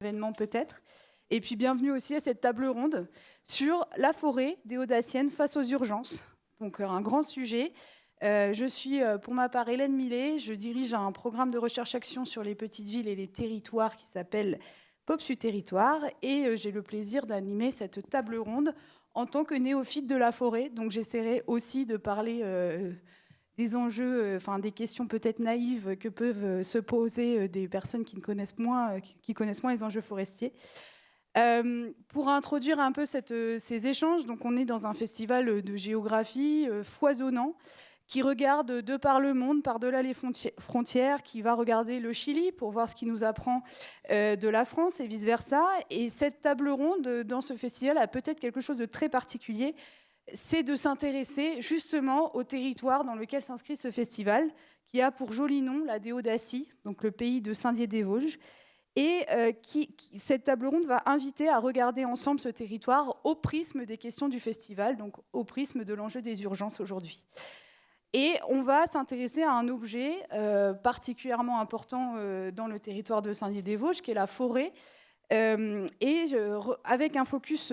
événement peut-être. Et puis bienvenue aussi à cette table ronde sur la forêt des Hauts-Daciennes face aux urgences. Donc un grand sujet. Je suis pour ma part Hélène Millet, je dirige un programme de recherche-action sur les petites villes et les territoires qui s'appelle POPSU Territoire et j'ai le plaisir d'animer cette table ronde en tant que néophyte de la forêt. Donc j'essaierai aussi de parler des enjeux, des questions peut-être naïves que peuvent se poser des personnes qui connaissent moins les enjeux forestiers. Pour introduire un peu ces échanges, donc on est dans un festival de géographie foisonnant qui regarde de par le monde, par-delà les frontières, qui va regarder le Chili pour voir ce qu'il nous apprend de la France et vice-versa. Et cette table ronde dans ce festival a peut-être quelque chose de très particulier, c'est de s'intéresser justement au territoire dans lequel s'inscrit ce festival, qui a pour joli nom la Déodacie, donc le pays de Saint-Dié-des-Vosges. Et cette table ronde va inviter à regarder ensemble ce territoire au prisme des questions du festival, donc au prisme de l'enjeu des urgences aujourd'hui. Et on va s'intéresser à un objet particulièrement important dans le territoire de Saint-Dié-des-Vosges, qui est la forêt. Avec un focus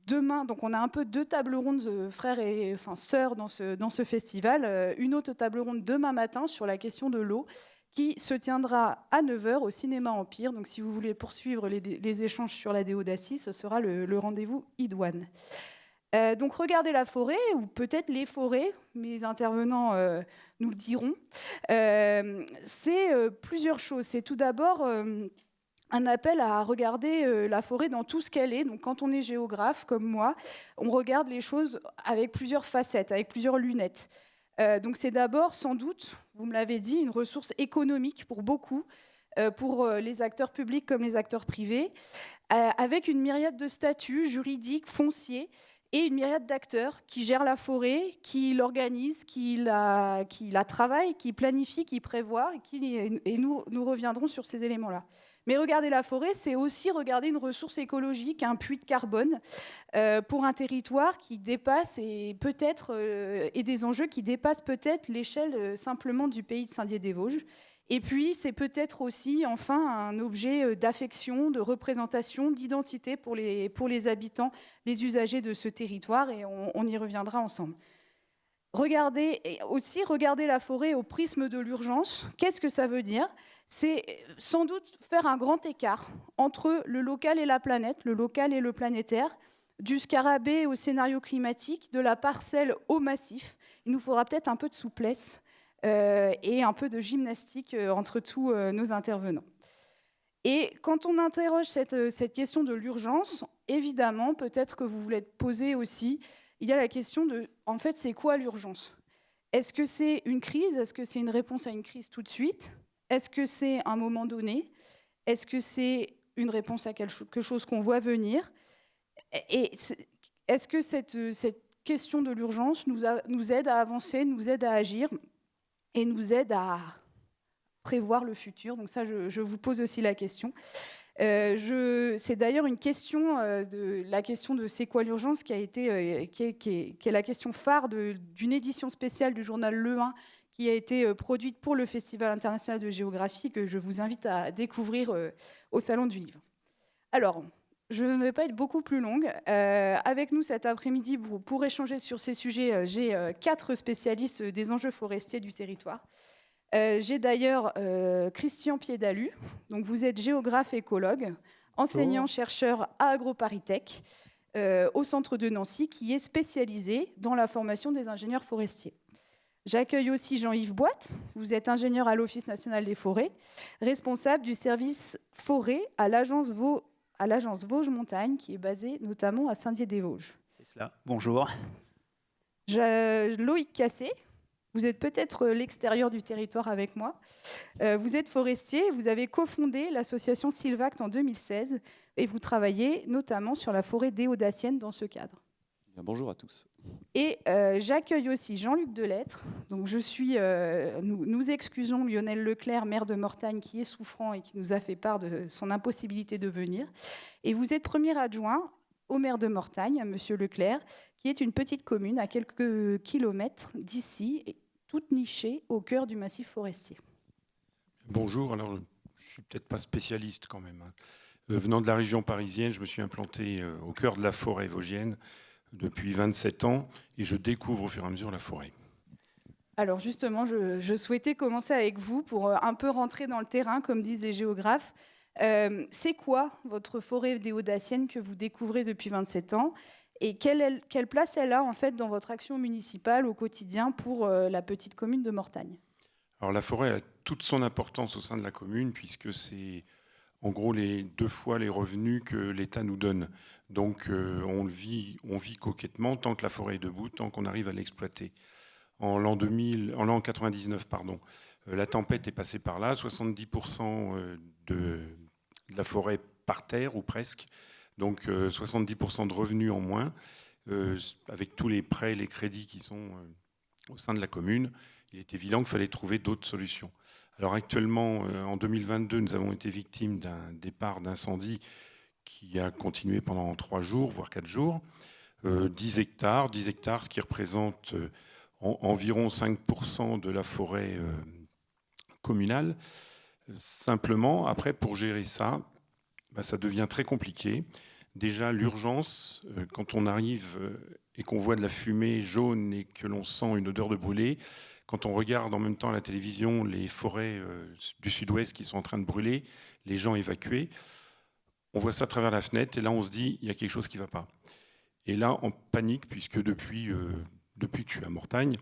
demain, donc on a un peu deux tables rondes, frères et sœurs dans ce festival. Une autre table ronde demain matin sur la question de l'eau, qui se tiendra à 9h au Cinéma Empire. Donc si vous voulez poursuivre les échanges sur la Déodacie, ce sera le rendez-vous idoine. Donc regardez la forêt, ou peut-être les forêts, mes intervenants nous le diront. C'est plusieurs choses. C'est tout d'abord un appel à regarder la forêt dans tout ce qu'elle est. Donc quand on est géographe, comme moi, on regarde les choses avec plusieurs facettes, avec plusieurs lunettes. Donc c'est d'abord, sans doute, vous me l'avez dit, une ressource économique pour beaucoup, pour les acteurs publics comme les acteurs privés, avec une myriade de statuts juridiques, fonciers, et une myriade d'acteurs qui gèrent la forêt, qui l'organisent, qui la travaillent, qui planifient, qui prévoient, et nous reviendrons sur ces éléments-là. Mais regarder la forêt, c'est aussi regarder une ressource écologique, un puits de carbone pour un territoire qui dépasse et des enjeux qui dépassent peut-être l'échelle simplement du pays de Saint-Dié-des-Vosges. Et puis, c'est peut-être aussi, enfin, un objet d'affection, de représentation, d'identité pour les habitants, les usagers de ce territoire, et on y reviendra ensemble. Regardez la forêt au prisme de l'urgence. Qu'est-ce que ça veut dire ? C'est sans doute faire un grand écart entre le local et la planète, le local et le planétaire, du scarabée au scénario climatique, de la parcelle au massif. Il nous faudra peut-être un peu de souplesse et un peu de gymnastique entre tous nos intervenants. Et quand on interroge cette question de l'urgence, évidemment, peut-être que vous voulez poser aussi, il y a la question de, en fait, c'est quoi l'urgence ? Est-ce que c'est une crise ? Est-ce que c'est une réponse à une crise tout de suite ? Est-ce que c'est un moment donné ? Est-ce que c'est une réponse à quelque chose qu'on voit venir ? Et est-ce que cette question de l'urgence nous aide à avancer, nous aide à agir et nous aide à prévoir le futur ? Donc ça, je vous pose aussi la question. C'est d'ailleurs une question, la question de c'est quoi l'urgence, qui est la question phare d'une édition spéciale du journal Le 1 qui a été produite pour le Festival international de géographie, que je vous invite à découvrir au Salon du Livre. Alors, je ne vais pas être beaucoup plus longue. Avec nous cet après-midi, pour échanger sur ces sujets, j'ai 4 spécialistes des enjeux forestiers du territoire. J'ai d'ailleurs Christian Piédalu. Donc vous êtes géographe écologue, enseignant-chercheur à AgroParisTech au centre de Nancy, qui est spécialisé dans la formation des ingénieurs forestiers. J'accueille aussi Jean-Yves Boite. Vous êtes ingénieur à l'Office national des forêts, responsable du service forêt à l'agence Vosges Montagne, qui est basée notamment à Saint-Dié-des-Vosges. C'est cela. Bonjour. Loïc Cassé. Vous êtes peut-être l'extérieur du territoire avec moi. Vous êtes forestier, vous avez cofondé l'association Sylvact en 2016 et vous travaillez notamment sur la forêt déodacienne dans ce cadre. Bien, bonjour à tous. Et j'accueille aussi Jean-Luc Delettre. Donc nous excusons Lionel Leclerc, maire de Mortagne, qui est souffrant et qui nous a fait part de son impossibilité de venir. Et vous êtes premier adjoint au maire de Mortagne, Monsieur Leclerc, qui est une petite commune à quelques kilomètres d'ici, toute nichée au cœur du massif forestier. Bonjour, alors je suis peut-être pas spécialiste quand même, hein. Venant de la région parisienne, je me suis implanté au cœur de la forêt vosgienne depuis 27 ans et je découvre au fur et à mesure la forêt. Alors justement, je souhaitais commencer avec vous pour un peu rentrer dans le terrain, comme disent les géographes. C'est quoi votre forêt déodacienne que vous découvrez depuis 27 ans et quelle place elle a en fait dans votre action municipale au quotidien pour la petite commune de Mortagne? Alors la forêt a toute son importance au sein de la commune puisque c'est en gros les 2 fois les revenus que l'État nous donne. Donc on vit coquettement tant que la forêt est debout, tant qu'on arrive à l'exploiter. En l'an 99, pardon, la tempête est passée par là, 70% de la forêt par terre ou presque, donc 70% de revenus en moins, avec tous les prêts, les crédits qui sont au sein de la commune. Il est évident qu'il fallait trouver d'autres solutions. Alors actuellement, en 2022, nous avons été victimes d'un départ d'incendie qui a continué pendant 3 jours, voire 4 jours. 10 hectares, ce qui représente environ 5% de la forêt communale. Simplement, après, pour gérer ça, ça devient très compliqué. Déjà, l'urgence, quand on arrive et qu'on voit de la fumée jaune et que l'on sent une odeur de brûlé, quand on regarde en même temps à la télévision les forêts du sud-ouest qui sont en train de brûler, les gens évacués, on voit ça à travers la fenêtre et là on se dit il y a quelque chose qui ne va pas. Et là on panique puisque depuis que je suis à Mortagne,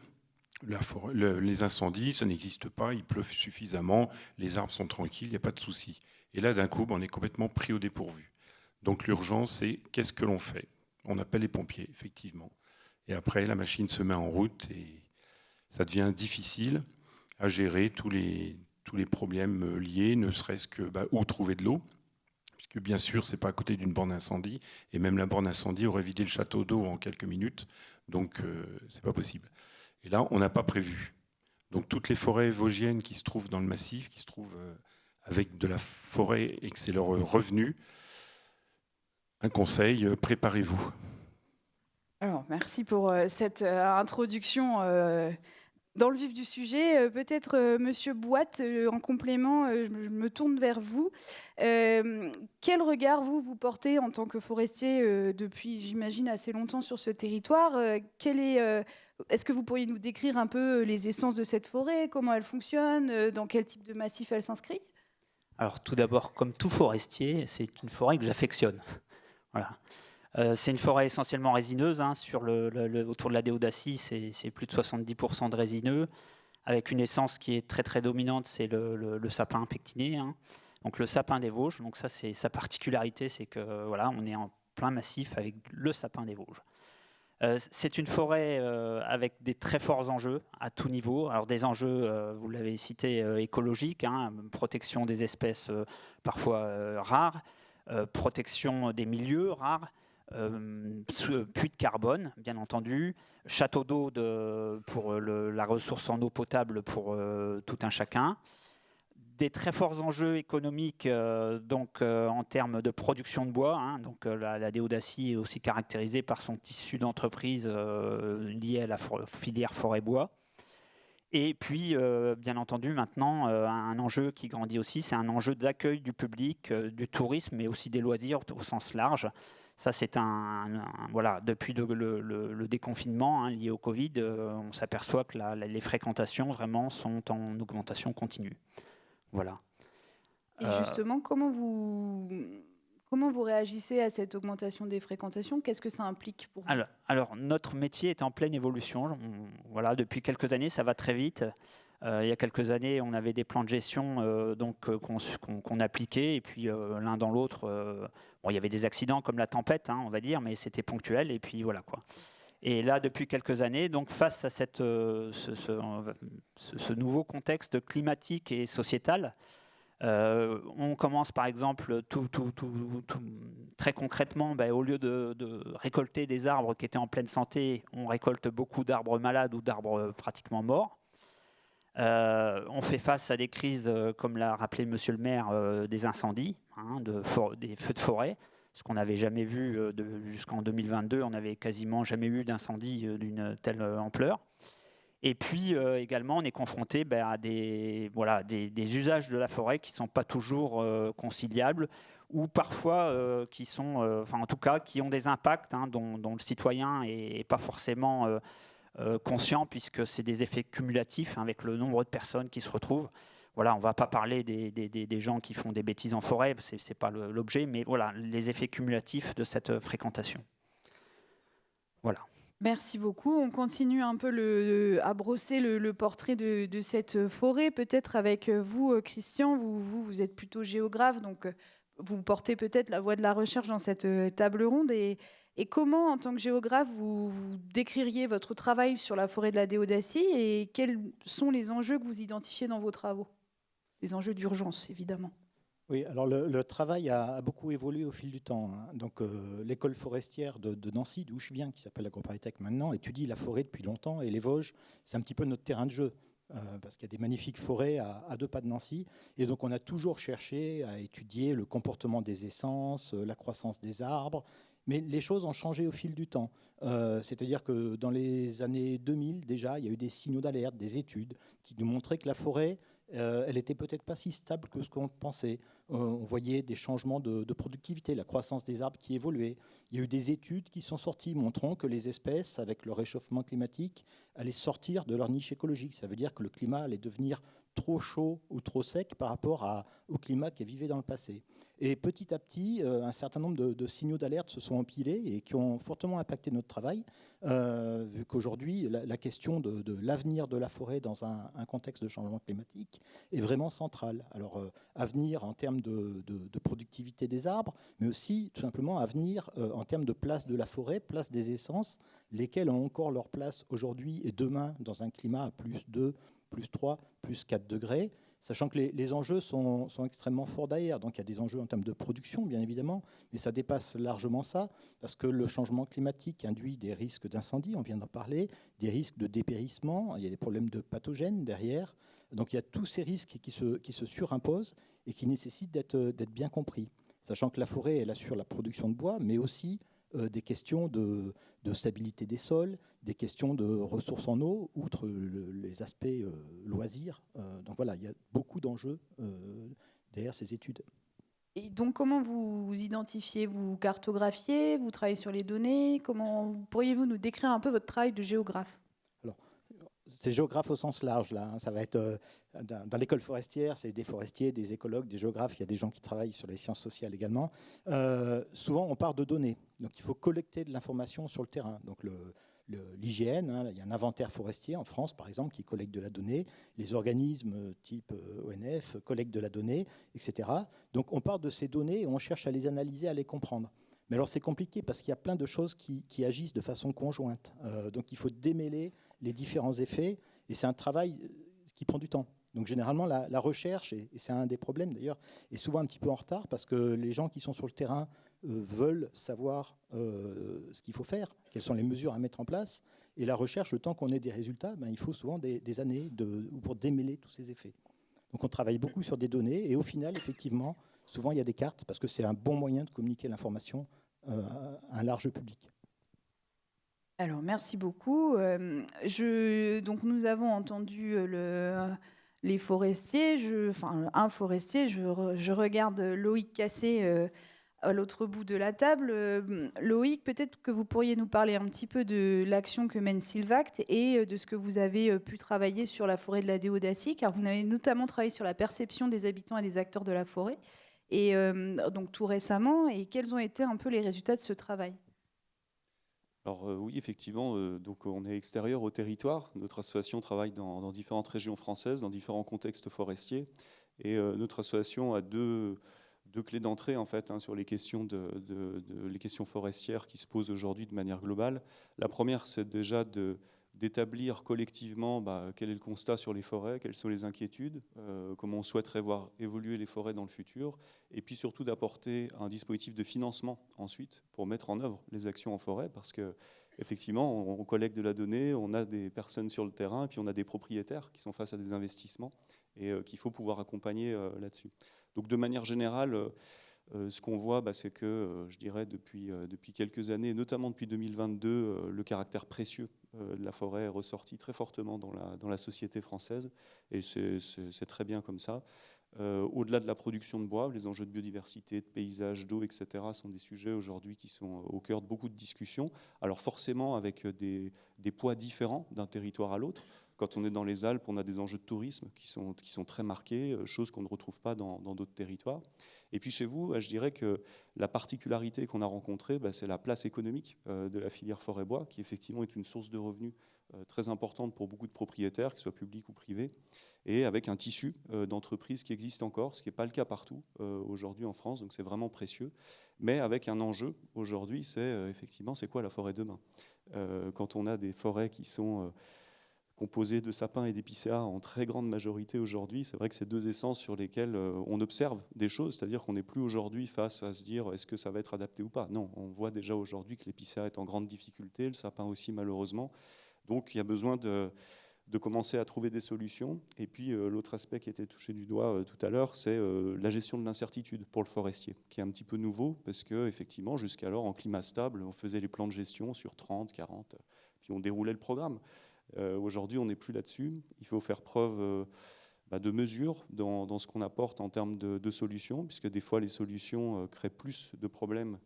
les incendies, ça n'existe pas, il pleut suffisamment, les arbres sont tranquilles, il n'y a pas de souci. Et là d'un coup, on est complètement pris au dépourvu. Donc l'urgence, c'est qu'est-ce que l'on fait? On appelle les pompiers, effectivement. Et après, la machine se met en route et ça devient difficile à gérer tous les problèmes liés, ne serait-ce que où trouver de l'eau, puisque bien sûr, ce n'est pas à côté d'une borne incendie, et même la borne incendie aurait vidé le château d'eau en quelques minutes, donc ce n'est pas possible. Et là, on n'a pas prévu. Donc toutes les forêts vosgiennes qui se trouvent dans le massif, qui se trouvent avec de la forêt et que c'est leur revenu, un conseil, préparez-vous. Alors, merci pour cette introduction dans le vif du sujet. Peut-être, Monsieur Boite, en complément, je me tourne vers vous. Quel regard vous portez en tant que forestier depuis, j'imagine, assez longtemps sur ce territoire? Est-ce que vous pourriez nous décrire un peu les essences de cette forêt, comment elle fonctionne, dans quel type de massif elle s'inscrit? Alors tout d'abord, comme tout forestier, c'est une forêt que j'affectionne. Voilà. C'est une forêt essentiellement résineuse, hein, autour de la Déodacie, c'est plus de 70% de résineux, avec une essence qui est très très dominante, c'est le sapin pectiné, hein. Donc le sapin des Vosges. Donc ça, c'est sa particularité, c'est que voilà, on est en plein massif avec le sapin des Vosges. C'est une forêt avec des très forts enjeux à tout niveau. Alors des enjeux, vous l'avez cité, écologiques, hein, protection des espèces parfois rares, protection des milieux rares, puits de carbone, bien entendu, château d'eau pour la ressource en eau potable pour tout un chacun, des très forts enjeux économiques en termes de production de bois, hein. Donc la Déodacie est aussi caractérisée par son tissu d'entreprise lié à la filière forêt-bois. Et puis, bien entendu, maintenant, un enjeu qui grandit aussi, c'est un enjeu d'accueil du public, du tourisme, mais aussi des loisirs au sens large. Ça, c'est voilà, depuis le déconfinement, hein, lié au Covid, on s'aperçoit que les fréquentations vraiment sont en augmentation continue. Voilà. Et justement, comment vous réagissez à cette augmentation des fréquentations? Qu'est-ce que ça implique pour vous? Alors, notre métier est en pleine évolution. Voilà, depuis quelques années, ça va très vite. Il y a quelques années, on avait des plans de gestion qu'on appliquait, et puis l'un dans l'autre, il y avait des accidents comme la tempête, hein, on va dire, mais c'était ponctuel, et puis voilà quoi. Et là, depuis quelques années, donc face à ce nouveau contexte climatique et sociétal, on commence par exemple très concrètement, au lieu de récolter des arbres qui étaient en pleine santé, on récolte beaucoup d'arbres malades ou d'arbres pratiquement morts. On fait face à des crises, comme l'a rappelé Monsieur le maire, des incendies, hein, des feux de forêt, ce qu'on n'avait jamais vu jusqu'en 2022. On n'avait quasiment jamais eu d'incendie d'une telle ampleur. Et puis également, on est confronté à des usages de la forêt qui ne sont pas toujours conciliables, ou parfois qui sont, en tout cas, qui ont des impacts dont le citoyen n'est pas forcément conscient, puisque c'est des effets cumulatifs avec le nombre de personnes qui se retrouvent. Voilà, on ne va pas parler des gens qui font des bêtises en forêt, ce n'est pas l'objet, mais voilà, les effets cumulatifs de cette fréquentation. Voilà. Merci beaucoup. On continue un peu à brosser le portrait de cette forêt, peut-être avec vous, Christian. Vous êtes plutôt géographe, donc vous portez peut-être la voie de la recherche dans cette table ronde. Et comment, en tant que géographe, vous décririez votre travail sur la forêt de la Déodacie et quels sont les enjeux que vous identifiez dans vos travaux? Les enjeux d'urgence, évidemment. Oui, alors le travail a beaucoup évolué au fil du temps. Donc l'école forestière de Nancy, d'où je viens, qui s'appelle l'AgroparisTech maintenant, étudie la forêt depuis longtemps, et les Vosges, c'est un petit peu notre terrain de jeu, parce qu'il y a des magnifiques forêts à 2 pas de Nancy, et donc on a toujours cherché à étudier le comportement des essences, la croissance des arbres, mais les choses ont changé au fil du temps. C'est-à-dire que dans les années 2000, déjà, il y a eu des signaux d'alerte, des études qui nous montraient que la forêt, elle n'était peut-être pas si stable que ce qu'on pensait. On voyait des changements de productivité, la croissance des arbres qui évoluait. Il y a eu des études qui sont sorties montrant que les espèces, avec le réchauffement climatique, allaient sortir de leur niche écologique. Ça veut dire que le climat allait devenir trop chaud ou trop sec par rapport au climat qui vivait dans le passé. Et petit à petit, un certain nombre de signaux d'alerte se sont empilés et qui ont fortement impacté notre travail, vu qu'aujourd'hui, la question de l'avenir de la forêt dans un contexte de changement climatique est vraiment centrale. Alors, avenir en termes de productivité des arbres, mais aussi tout simplement avenir en termes de place de la forêt, place des essences, lesquelles ont encore leur place aujourd'hui et demain dans un climat à +2, +3, +4 degrés, sachant que les enjeux sont extrêmement forts d'ailleurs. Donc il y a des enjeux en termes de production, bien évidemment, mais ça dépasse largement ça, parce que le changement climatique induit des risques d'incendie, on vient d'en parler, des risques de dépérissement, il y a des problèmes de pathogènes derrière. Donc il y a tous ces risques qui se surimposent et qui nécessitent d'être bien compris, sachant que la forêt, elle assure la production de bois, mais aussi des questions de stabilité des sols, des questions de ressources en eau, outre les aspects loisirs. Donc voilà, il y a beaucoup d'enjeux derrière ces études. Et donc, comment vous identifiez? Vous cartographiez? Vous travaillez sur les données? Comment pourriez-vous nous décrire un peu votre travail de géographe? Alors, c'est géographe au sens large, là. Ça va être dans l'école forestière, c'est des forestiers, des écologues, des géographes. Il y a des gens qui travaillent sur les sciences sociales également. Souvent, on part de données. Donc, il faut collecter de l'information sur le terrain. Donc, l'IGN, il y a un inventaire forestier en France, par exemple, qui collecte de la donnée. Les organismes type ONF collectent de la donnée, etc. Donc, on part de ces données et on cherche à les analyser, à les comprendre. Mais alors, c'est compliqué parce qu'il y a plein de choses qui agissent de façon conjointe. Donc, il faut démêler les différents effets et c'est un travail qui prend du temps. Donc, généralement, la recherche, et c'est un des problèmes d'ailleurs, est souvent un petit peu en retard parce que les gens qui sont sur le terrain veulent savoir ce qu'il faut faire, quelles sont les mesures à mettre en place. Et la recherche, le temps qu'on ait des résultats, il faut souvent des années pour démêler tous ces effets. Donc on travaille beaucoup sur des données et au final, effectivement, souvent il y a des cartes parce que c'est un bon moyen de communiquer l'information à un large public. Alors, merci beaucoup. Donc, nous avons entendu les forestiers, un forestier. Je regarde Loïc Cassé à l'autre bout de la table. Loïc, peut-être que vous pourriez nous parler un petit peu de l'action que mène Silvact et de ce que vous avez pu travailler sur la forêt de la Déodacie, car vous avez notamment travaillé sur la perception des habitants et des acteurs de la forêt, et donc tout récemment. Et quels ont été un peu les résultats de ce travail? Alors oui, effectivement, donc on est extérieur au territoire. Notre association travaille dans différentes régions françaises, dans différents contextes forestiers. Et notre association a deux clés d'entrée en fait, sur les questions, les questions forestières qui se posent aujourd'hui de manière globale. La première, c'est déjà d'établir collectivement quel est le constat sur les forêts, quelles sont les inquiétudes, comment on souhaiterait voir évoluer les forêts dans le futur, et puis surtout d'apporter un dispositif de financement ensuite pour mettre en œuvre les actions en forêt, parce que effectivement, on collecte de la donnée, on a des personnes sur le terrain, et puis on a des propriétaires qui sont face à des investissements et qu'il faut pouvoir accompagner là-dessus. Donc de manière générale, Ce qu'on voit, c'est que, je dirais, depuis quelques années, notamment depuis 2022, le caractère précieux de la forêt est ressorti très fortement dans la société française, et c'est très bien comme ça. Au-delà de la production de bois, les enjeux de biodiversité, de paysage, d'eau, etc. sont des sujets aujourd'hui qui sont au cœur de beaucoup de discussions. Alors forcément avec des poids différents d'un territoire à l'autre. Quand on est dans les Alpes, on a des enjeux de tourisme qui sont très marqués, chose qu'on ne retrouve pas dans d'autres territoires. Et puis chez vous, je dirais que la particularité qu'on a rencontrée, c'est la place économique de la filière forêt-bois, qui effectivement est une source de revenus très importante pour beaucoup de propriétaires, qu'ils soient publics ou privés, et avec un tissu d'entreprises qui existe encore, ce qui n'est pas le cas partout aujourd'hui en France, donc c'est vraiment précieux, mais avec un enjeu aujourd'hui, c'est effectivement, c'est quoi la forêt demain ? Quand on a des forêts qui sont composées de sapins et d'épicéas en très grande majorité aujourd'hui, c'est vrai que c'est deux essences sur lesquelles on observe des choses, c'est-à-dire qu'on n'est plus aujourd'hui face à se dire est-ce que ça va être adapté ou pas. Non, on voit déjà aujourd'hui que l'épicéa est en grande difficulté, le sapin aussi malheureusement, donc il y a besoin de commencer à trouver des solutions. Et puis l'autre aspect qui était touché du doigt tout à l'heure, c'est la gestion de l'incertitude pour le forestier, qui est un petit peu nouveau, parce qu'effectivement, jusqu'alors, en climat stable, on faisait les plans de gestion sur 30, 40, puis on déroulait le programme. Aujourd'hui, on n'est plus là-dessus. Il faut faire preuve de mesure dans ce qu'on apporte en termes de solutions, puisque des fois, les solutions créent plus de problèmes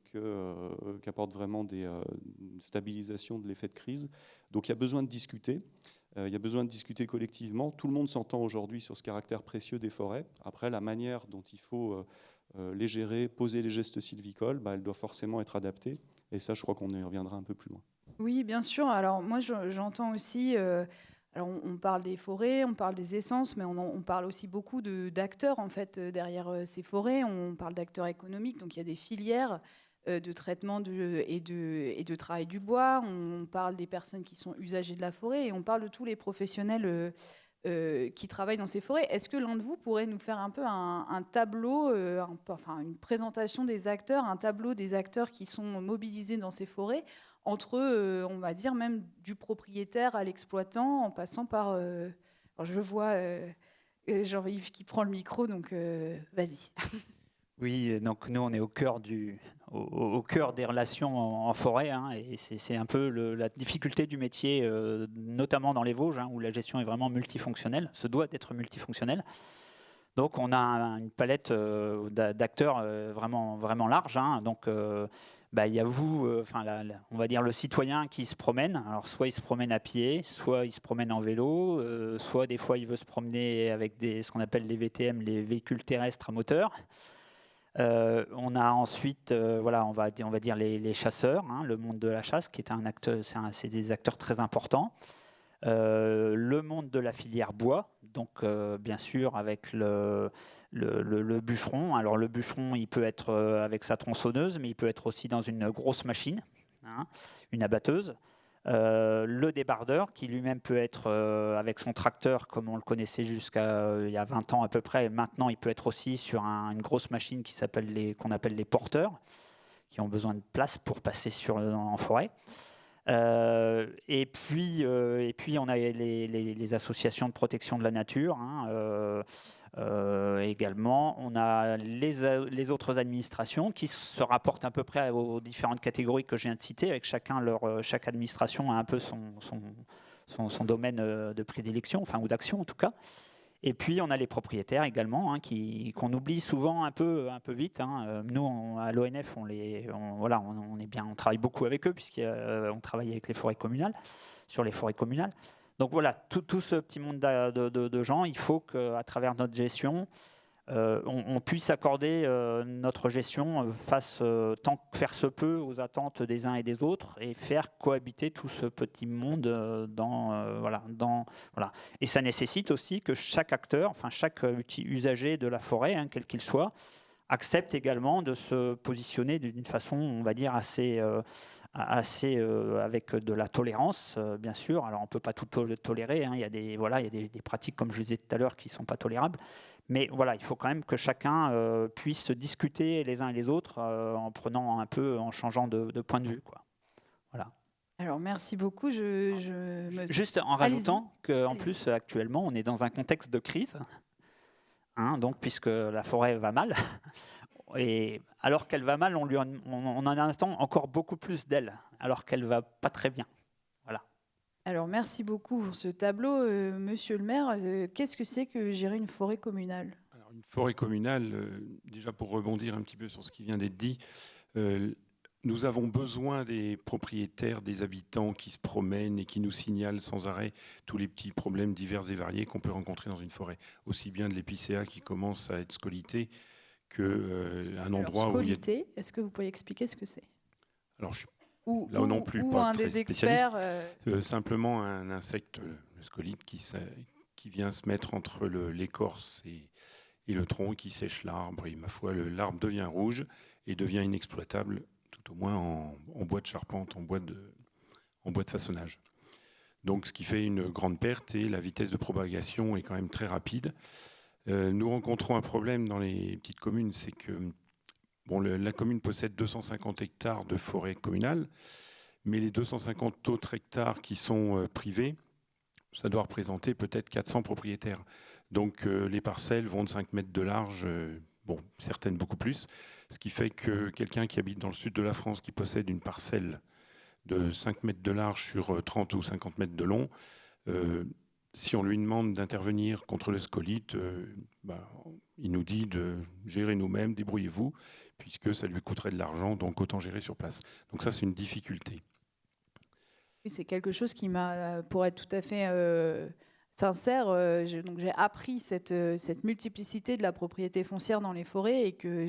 qu'apportent vraiment une stabilisation de l'effet de crise. Donc il y a besoin de discuter. Il y a besoin de discuter collectivement. Tout le monde s'entend aujourd'hui sur ce caractère précieux des forêts. Après, la manière dont il faut les gérer, poser les gestes sylvicoles, elle doit forcément être adaptée. Et ça, je crois qu'on y reviendra un peu plus loin. Oui, bien sûr. Alors moi, j'entends aussi... alors on parle des forêts, on parle des essences, mais on parle aussi beaucoup d'acteurs en fait, derrière ces forêts. On parle d'acteurs économiques, donc il y a des filières de traitement et de travail du bois. On parle des personnes qui sont usagers de la forêt et on parle de tous les professionnels qui travaillent dans ces forêts. Est-ce que l'un de vous pourrait nous faire un peu un tableau, une présentation des acteurs, un tableau des acteurs qui sont mobilisés dans ces forêts, entre, on va dire, même du propriétaire à l'exploitant, en passant par... alors je vois Jean-Yves qui prend le micro, donc vas-y. Oui, donc nous, on est au cœur des relations en forêt, et c'est un peu la difficulté du métier, notamment dans les Vosges, où la gestion est vraiment multifonctionnelle, se doit d'être multifonctionnelle. Donc on a une palette d'acteurs vraiment, vraiment large. Donc il y a vous, on va dire le citoyen qui se promène. Alors soit il se promène à pied, soit il se promène en vélo, soit des fois il veut se promener avec ce qu'on appelle les VTM, les véhicules terrestres à moteur. On a ensuite, on va dire les chasseurs, le monde de la chasse, qui est un acteur, c'est des acteurs très importants. Le monde de la filière bois, donc bien sûr avec le bûcheron. Alors le bûcheron, il peut être avec sa tronçonneuse, mais il peut être aussi dans une grosse machine, une abatteuse. Le débardeur, qui lui-même peut être avec son tracteur, comme on le connaissait jusqu'à il y a 20 ans à peu près. Maintenant, il peut être aussi sur une grosse machine qu'on appelle les porteurs, qui ont besoin de place pour passer en forêt. Et puis on a les associations de protection de la nature. Également, on a les autres administrations qui se rapportent à peu près aux différentes catégories que je viens de citer. Avec chaque administration a un peu son domaine de prédilection, ou d'action en tout cas. Et puis on a les propriétaires également, qu'on oublie souvent un peu vite. Nous, à l'ONF, on travaille beaucoup avec eux, puisqu'on travaille avec les forêts communales, sur les forêts communales. Donc voilà, tout ce petit monde de gens, il faut qu'à travers notre gestion, on puisse accorder notre gestion face, tant que faire se peut, aux attentes des uns et des autres, et faire cohabiter tout ce petit monde Et ça nécessite aussi que chaque acteur, chaque usager de la forêt, quel qu'il soit, accepte également de se positionner d'une façon, on va dire, assez avec de la tolérance, bien sûr. Alors on ne peut pas tout tolérer, il y a des pratiques, comme je le disais tout à l'heure, qui ne sont pas tolérables. Mais voilà, il faut quand même que chacun puisse discuter les uns et les autres en changeant de point de vue, quoi. Voilà. Alors merci beaucoup. Juste en rajoutant qu'en plus, actuellement, on est dans un contexte de crise. Donc, puisque la forêt va mal, Et alors qu'elle va mal, on en attend encore beaucoup plus d'elle, alors qu'elle va pas très bien. Voilà. Alors, merci beaucoup pour ce tableau. Monsieur le maire, qu'est-ce que c'est que gérer une forêt communale ? Alors, une forêt communale, déjà pour rebondir un petit peu sur ce qui vient d'être dit, nous avons besoin des propriétaires, des habitants qui se promènent et qui nous signalent sans arrêt tous les petits problèmes divers et variés qu'on peut rencontrer dans une forêt. Aussi bien de l'épicéa qui commence à être scolité qu'un endroit où il y a... Est-ce que vous pouvez expliquer ce que c'est ? Alors, je Ou non plus ou pas un très des experts simplement un insecte, le scolite, qui vient se mettre entre l'écorce et le tronc, qui sèche l'arbre. Et ma foi, l'arbre devient rouge et devient inexploitable, tout au moins en bois de charpente, en bois de façonnage. Donc, ce qui fait une grande perte, et la vitesse de propagation est quand même très rapide. Nous rencontrons un problème dans les petites communes, c'est que la commune possède 250 hectares de forêt communale, mais les 250 autres hectares qui sont privés, ça doit représenter peut-être 400 propriétaires. Donc les parcelles vont de 5 mètres de large, certaines beaucoup plus, ce qui fait que quelqu'un qui habite dans le sud de la France, qui possède une parcelle de 5 mètres de large sur 30 ou 50 mètres de long, si on lui demande d'intervenir contre le scolite, il nous dit de gérer nous-mêmes, débrouillez-vous, puisque ça lui coûterait de l'argent, donc autant gérer sur place. Donc ça, c'est une difficulté. Oui, c'est quelque chose qui m'a, pour être tout à fait sincère, j'ai appris cette multiplicité de la propriété foncière dans les forêts et que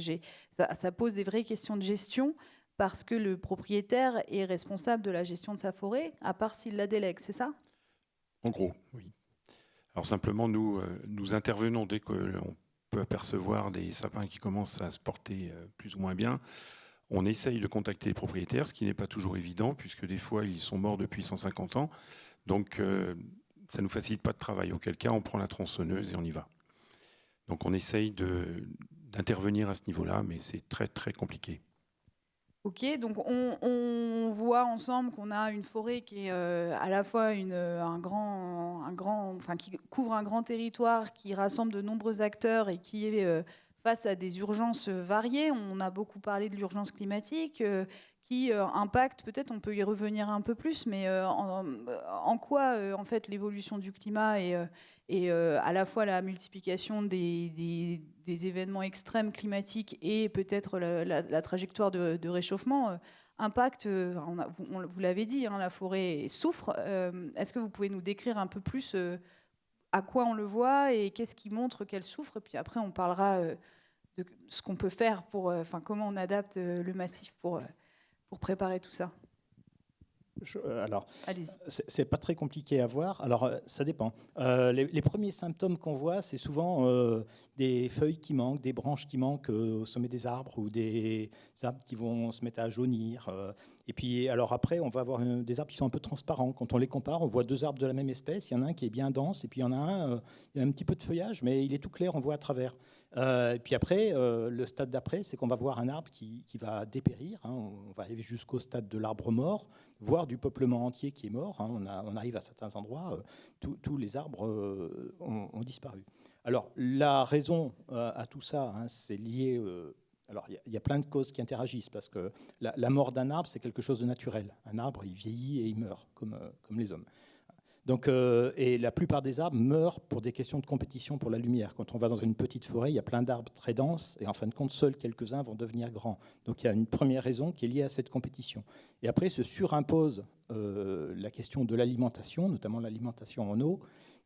ça pose des vraies questions de gestion parce que le propriétaire est responsable de la gestion de sa forêt, à part s'il la délègue, c'est ça ? En gros, oui. Alors simplement, nous intervenons dès qu'on peut apercevoir des sapins qui commencent à se porter plus ou moins bien. On essaye de contacter les propriétaires, ce qui n'est pas toujours évident, puisque des fois, ils sont morts depuis 150 ans. Donc, ça ne nous facilite pas de travail. Auquel cas, on prend la tronçonneuse et on y va. Donc, on essaye d'intervenir à ce niveau-là, mais c'est très, très compliqué. Ok, donc on voit ensemble qu'on a une forêt qui est à la fois qui couvre un grand territoire, qui rassemble de nombreux acteurs et qui est face à des urgences variées. On a beaucoup parlé de l'urgence climatique qui impacte, peut-être on peut y revenir un peu plus, mais en quoi en fait l'évolution du climat et à la fois la multiplication des événements extrêmes climatiques et peut-être la trajectoire de réchauffement impacte, vous l'avez dit, la forêt souffre. Est-ce que vous pouvez nous décrire un peu plus à quoi on le voit et qu'est-ce qui montre qu'elle souffre ? Et puis après, on parlera de ce qu'on peut faire comment on adapte le massif pour préparer tout ça. Alors, allez-y. C'est pas très compliqué à voir. Alors, ça dépend. Les premiers symptômes qu'on voit, c'est souvent des feuilles qui manquent, des branches qui manquent au sommet des arbres ou des arbres qui vont se mettre à jaunir. Et puis, alors après, on va avoir des arbres qui sont un peu transparents. Quand on les compare, on voit deux arbres de la même espèce. Il y en a un qui est bien dense et puis il y en a un, il y a un petit peu de feuillage, mais il est tout clair, on voit à travers. Et puis après, le stade d'après, c'est qu'on va voir un arbre qui va dépérir. On va arriver jusqu'au stade de l'arbre mort, voire du peuplement entier qui est mort. On arrive à certains endroits, tous les arbres ont disparu. Alors, la raison à tout ça, c'est lié... alors, il y a plein de causes qui interagissent, parce que la mort d'un arbre, c'est quelque chose de naturel. Un arbre, il vieillit et il meurt, comme les hommes. Donc, et la plupart des arbres meurent pour des questions de compétition pour la lumière. Quand on va dans une petite forêt, il y a plein d'arbres très denses, et en fin de compte, seuls quelques-uns vont devenir grands. Donc il y a une première raison qui est liée à cette compétition. Et après se surimpose la question de l'alimentation, notamment l'alimentation en eau,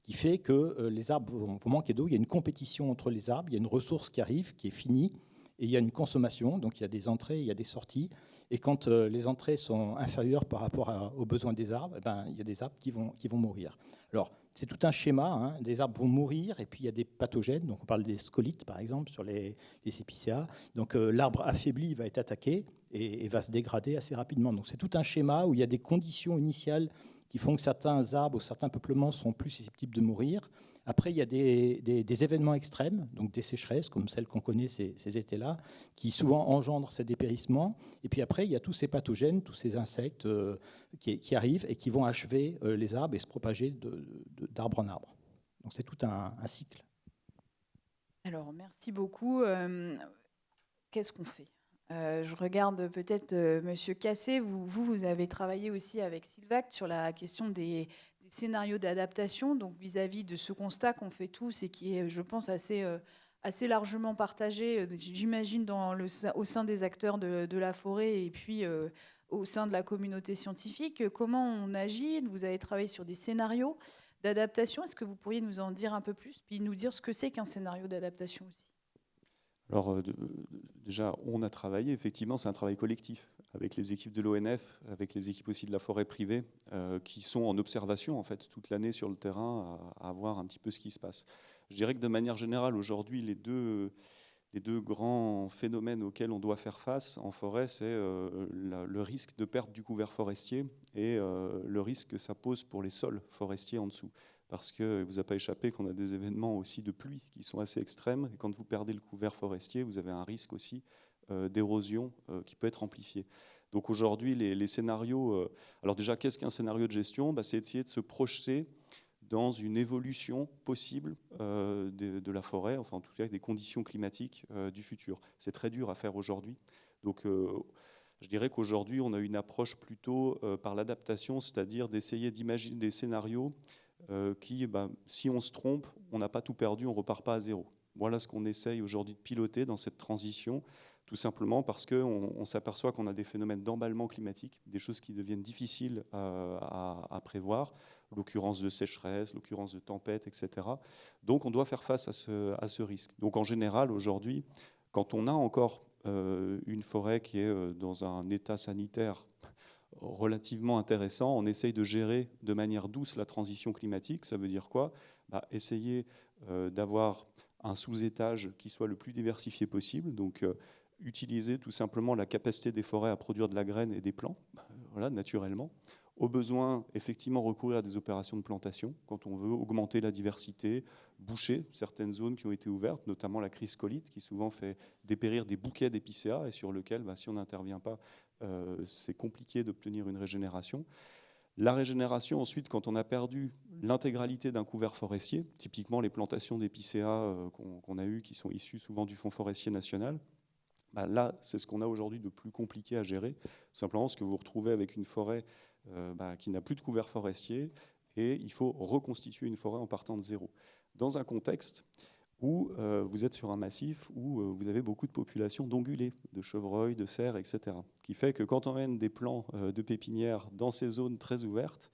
qui fait que les arbres vont manquer d'eau. Il y a une compétition entre les arbres, il y a une ressource qui arrive, qui est finie, et il y a une consommation, donc il y a des entrées, il y a des sorties. Et quand les entrées sont inférieures par rapport aux besoins des arbres, il y a des arbres qui vont mourir. Alors, c'est tout un schéma. Des arbres vont mourir, et puis il y a des pathogènes. Donc, on parle des scolites, par exemple, sur les épicéas. Donc, l'arbre affaibli va être attaqué et va se dégrader assez rapidement. Donc, c'est tout un schéma où il y a des conditions initiales qui font que certains arbres ou certains peuplements sont plus susceptibles de mourir. Après, il y a des événements extrêmes, donc des sécheresses, comme celles qu'on connaît ces étés-là, qui souvent engendrent ces dépérissements. Et puis après, il y a tous ces pathogènes, tous ces insectes qui arrivent et qui vont achever les arbres et se propager d'arbre en arbre. Donc c'est tout un cycle. Alors, merci beaucoup. qu'est-ce qu'on fait ? Je regarde peut-être Monsieur Cassé, vous avez travaillé aussi avec Sylvact sur la question des scénarios d'adaptation, donc vis-à-vis de ce constat qu'on fait tous et qui est, je pense, assez largement partagé, j'imagine, au sein des acteurs de la forêt et puis au sein de la communauté scientifique. Comment on agit ? Vous avez travaillé sur des scénarios d'adaptation. Est-ce que vous pourriez nous en dire un peu plus, puis nous dire ce que c'est qu'un scénario d'adaptation aussi ? Alors déjà, on a travaillé, effectivement, c'est un travail collectif avec les équipes de l'ONF, avec les équipes aussi de la forêt privée, qui sont en observation en fait toute l'année sur le terrain à voir un petit peu ce qui se passe. Je dirais que de manière générale, aujourd'hui, les deux grands phénomènes auxquels on doit faire face en forêt, c'est le risque de perte du couvert forestier et le risque que ça pose pour les sols forestiers en dessous. Parce qu'il ne vous a pas échappé qu'on a des événements aussi de pluie qui sont assez extrêmes. Et quand vous perdez le couvert forestier, vous avez un risque aussi d'érosion qui peut être amplifié. Donc aujourd'hui, les scénarios... alors déjà, qu'est-ce qu'un scénario de gestion ? C'est essayer de se projeter dans une évolution possible de la forêt, enfin en tout cas des conditions climatiques du futur. C'est très dur à faire aujourd'hui. Donc je dirais qu'aujourd'hui, on a une approche plutôt par l'adaptation, c'est-à-dire d'essayer d'imaginer des scénarios qui, si on se trompe, on n'a pas tout perdu, on ne repart pas à zéro. Voilà ce qu'on essaye aujourd'hui de piloter dans cette transition, tout simplement parce qu'on s'aperçoit qu'on a des phénomènes d'emballement climatique, des choses qui deviennent difficiles à prévoir, l'occurrence de sécheresse, l'occurrence de tempêtes, etc. Donc on doit faire face à ce risque. Donc en général, aujourd'hui, quand on a encore une forêt qui est dans un état sanitaire relativement intéressant, on essaye de gérer de manière douce la transition climatique. Ça veut dire quoi ? Essayer d'avoir un sous-étage qui soit le plus diversifié possible, donc utiliser tout simplement la capacité des forêts à produire de la graine et des plants, voilà, naturellement. Au besoin, effectivement, recourir à des opérations de plantation quand on veut augmenter la diversité, boucher certaines zones qui ont été ouvertes, notamment la chryscolite qui souvent fait dépérir des bouquets d'épicéas et sur lequel, si on n'intervient pas, c'est compliqué d'obtenir une régénération. La régénération, ensuite, quand on a perdu l'intégralité d'un couvert forestier, typiquement les plantations d'épicéas qu'on a eues, qui sont issues souvent du Fonds forestier national, là, c'est ce qu'on a aujourd'hui de plus compliqué à gérer. Tout simplement, ce que vous retrouvez avec une forêt qui n'a plus de couvert forestier, et il faut reconstituer une forêt en partant de zéro. Dans un contexte où vous êtes sur un massif où vous avez beaucoup de populations d'ongulés, de chevreuils, de cerfs, etc. Qui fait que quand on mène des plans de pépinière dans ces zones très ouvertes,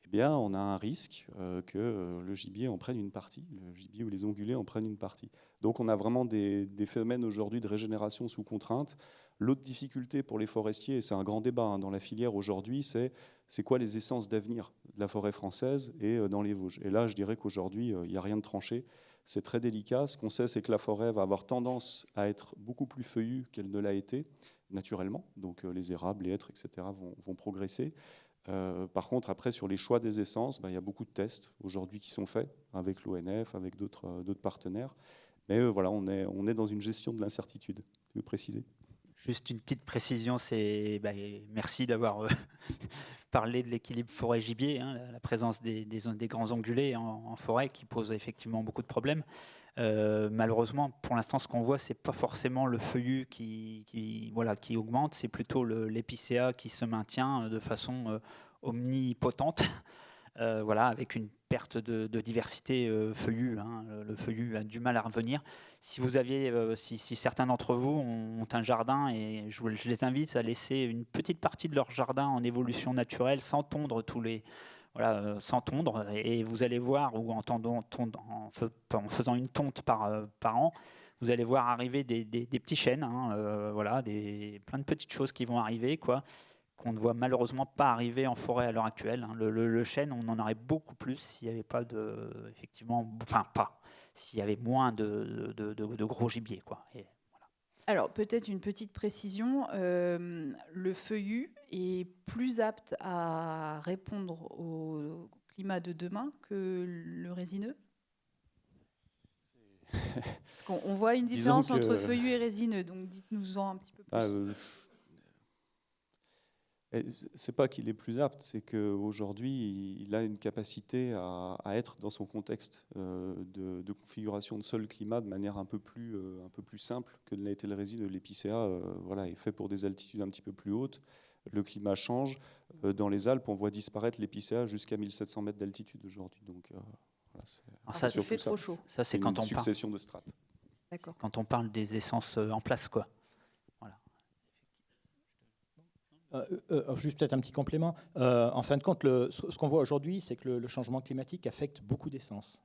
eh bien, on a un risque que le gibier en prenne une partie, le gibier ou les ongulés en prennent une partie. Donc on a vraiment des phénomènes aujourd'hui de régénération sous contrainte. L'autre difficulté pour les forestiers, et c'est un grand débat dans la filière aujourd'hui, c'est quoi les essences d'avenir de la forêt française et dans les Vosges. Et là, je dirais qu'aujourd'hui, il n'y a rien de tranché. C'est très délicat. Ce qu'on sait, c'est que la forêt va avoir tendance à être beaucoup plus feuillue qu'elle ne l'a été, naturellement. Donc les érables, les hêtres, etc. vont progresser. Par contre, après, sur les choix des essences, il y a beaucoup de tests aujourd'hui qui sont faits avec l'ONF, avec d'autres partenaires. Mais voilà, on est dans une gestion de l'incertitude. Tu veux préciser ? Juste une petite précision, merci d'avoir parlé de l'équilibre forêt-gibier, la présence des grands ongulés en forêt qui pose effectivement beaucoup de problèmes. Malheureusement, pour l'instant, ce qu'on voit, c'est pas forcément le feuillu qui augmente, c'est plutôt l'épicéa qui se maintient de façon omnipotente. Avec une perte de diversité feuillue. Le feuillu a du mal à revenir. Si certains d'entre vous ont un jardin, et je les invite à laisser une petite partie de leur jardin en évolution naturelle, sans tondre sans tondre, et vous allez voir, ou en faisant une tonte par an, vous allez voir arriver des petits chênes, plein de petites choses qui vont arriver, qu'on ne voit malheureusement pas arriver en forêt à l'heure actuelle. Le chêne, on en aurait beaucoup plus s'il y avait s'il y avait moins de gros gibier, Et voilà. Alors peut-être une petite précision, le feuillu est plus apte à répondre au climat de demain que le résineux. Parce qu'on voit une différence entre feuillu et résineux, donc dites-nous-en un petit peu plus. C'est pas qu'il est plus apte, c'est qu'aujourd'hui, il a une capacité à être dans son contexte de configuration de sol climat de manière un peu plus simple que ne l'a été le résidu de l'épicéa. Voilà, est fait pour des altitudes un petit peu plus hautes. Le climat change. Dans les Alpes, on voit disparaître l'épicéa jusqu'à 1700 mètres d'altitude aujourd'hui. Donc, voilà, ça fait trop chaud. Ça, c'est quand on succession de strates. D'accord. Quand on parle des essences en place, quoi. Juste peut-être un petit complément. En fin de compte, ce qu'on voit aujourd'hui, c'est que le changement climatique affecte beaucoup d'essences.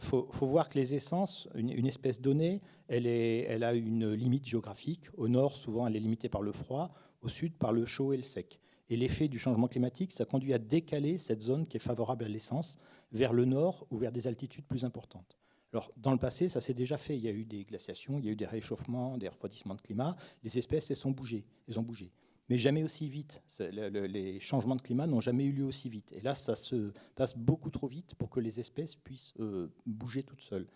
Faut voir que les essences, une espèce donnée, elle a une limite géographique. Au nord, souvent, elle est limitée par le froid. Au sud, par le chaud et le sec. Et l'effet du changement climatique, ça conduit à décaler cette zone qui est favorable à l'essence vers le nord ou vers des altitudes plus importantes. Alors, dans le passé, ça s'est déjà fait. Il y a eu des glaciations, il y a eu des réchauffements, des refroidissements de climat. Les espèces, elles ont bougé. Mais jamais aussi vite. Les changements de climat n'ont jamais eu lieu aussi vite. Et là, ça se passe beaucoup trop vite pour que les espèces puissent bouger toutes seules.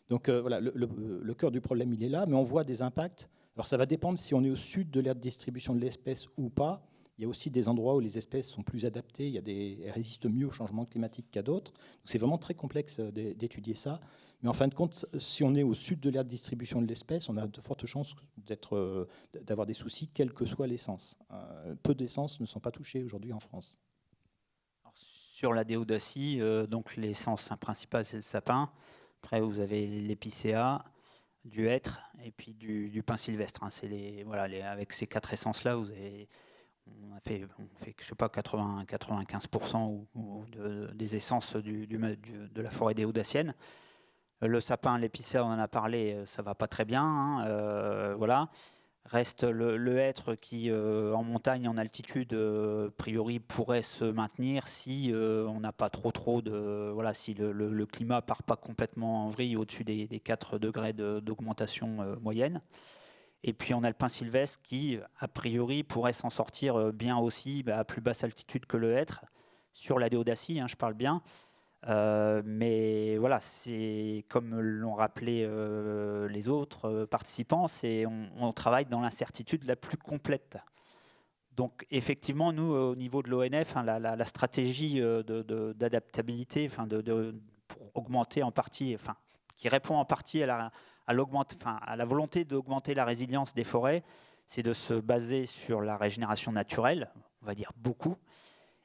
Donc voilà, le cœur du problème, il est là, mais on voit des impacts. Alors ça va dépendre si on est au sud de l'aire de distribution de l'espèce ou pas. Il y a aussi des endroits où les espèces sont plus adaptées, elles résistent mieux au changement climatique qu'à d'autres. Donc c'est vraiment très complexe d'étudier ça. Mais en fin de compte, si on est au sud de l'aire de distribution de l'espèce, on a de fortes chances d'avoir des soucis, quelle que soit l'essence. Peu d'essences ne sont pas touchées aujourd'hui en France. Alors, sur la déodacie, donc l'essence principale, c'est le sapin. Après, vous avez l'épicéa, du hêtre et puis du pin sylvestre. C'est avec ces 4 essences-là, on fait je sais pas, 95% des essences de la forêt déodacienne. Le sapin, l'épicéa, on en a parlé, ça va pas très bien. Voilà. Reste le hêtre qui, en montagne, en altitude, a priori, pourrait se maintenir si on n'a pas trop de... Voilà, si le climat part pas complètement en vrille au-dessus des 4 degrés d'augmentation moyenne. Et puis on a le pin sylvestre qui, a priori, pourrait s'en sortir bien aussi à plus basse altitude que le hêtre, sur la déodacie, je parle bien. Mais voilà, c'est comme l'ont rappelé les autres participants, on travaille dans l'incertitude la plus complète. Donc effectivement, nous, au niveau de l'ONF, la stratégie d'adaptabilité, pour augmenter en partie, qui répond en partie à la volonté d'augmenter la résilience des forêts, c'est de se baser sur la régénération naturelle, on va dire beaucoup,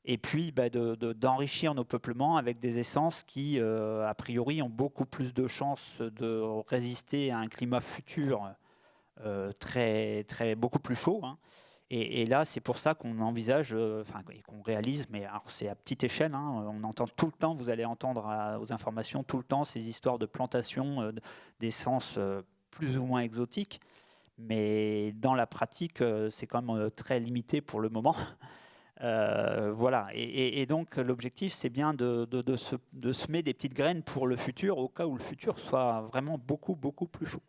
et puis d'enrichir nos peuplements avec des essences qui, a priori, ont beaucoup plus de chances de résister à un climat futur beaucoup plus chaud. Et là, c'est pour ça qu'on envisage, et qu'on réalise, mais alors c'est à petite échelle, on entend tout le temps, vous allez entendre aux informations tout le temps ces histoires de plantation d'essences plus ou moins exotiques, mais dans la pratique, c'est quand même très limité pour le moment. Voilà, et donc l'objectif, c'est bien de semer des petites graines pour le futur, au cas où le futur soit vraiment beaucoup plus chaud.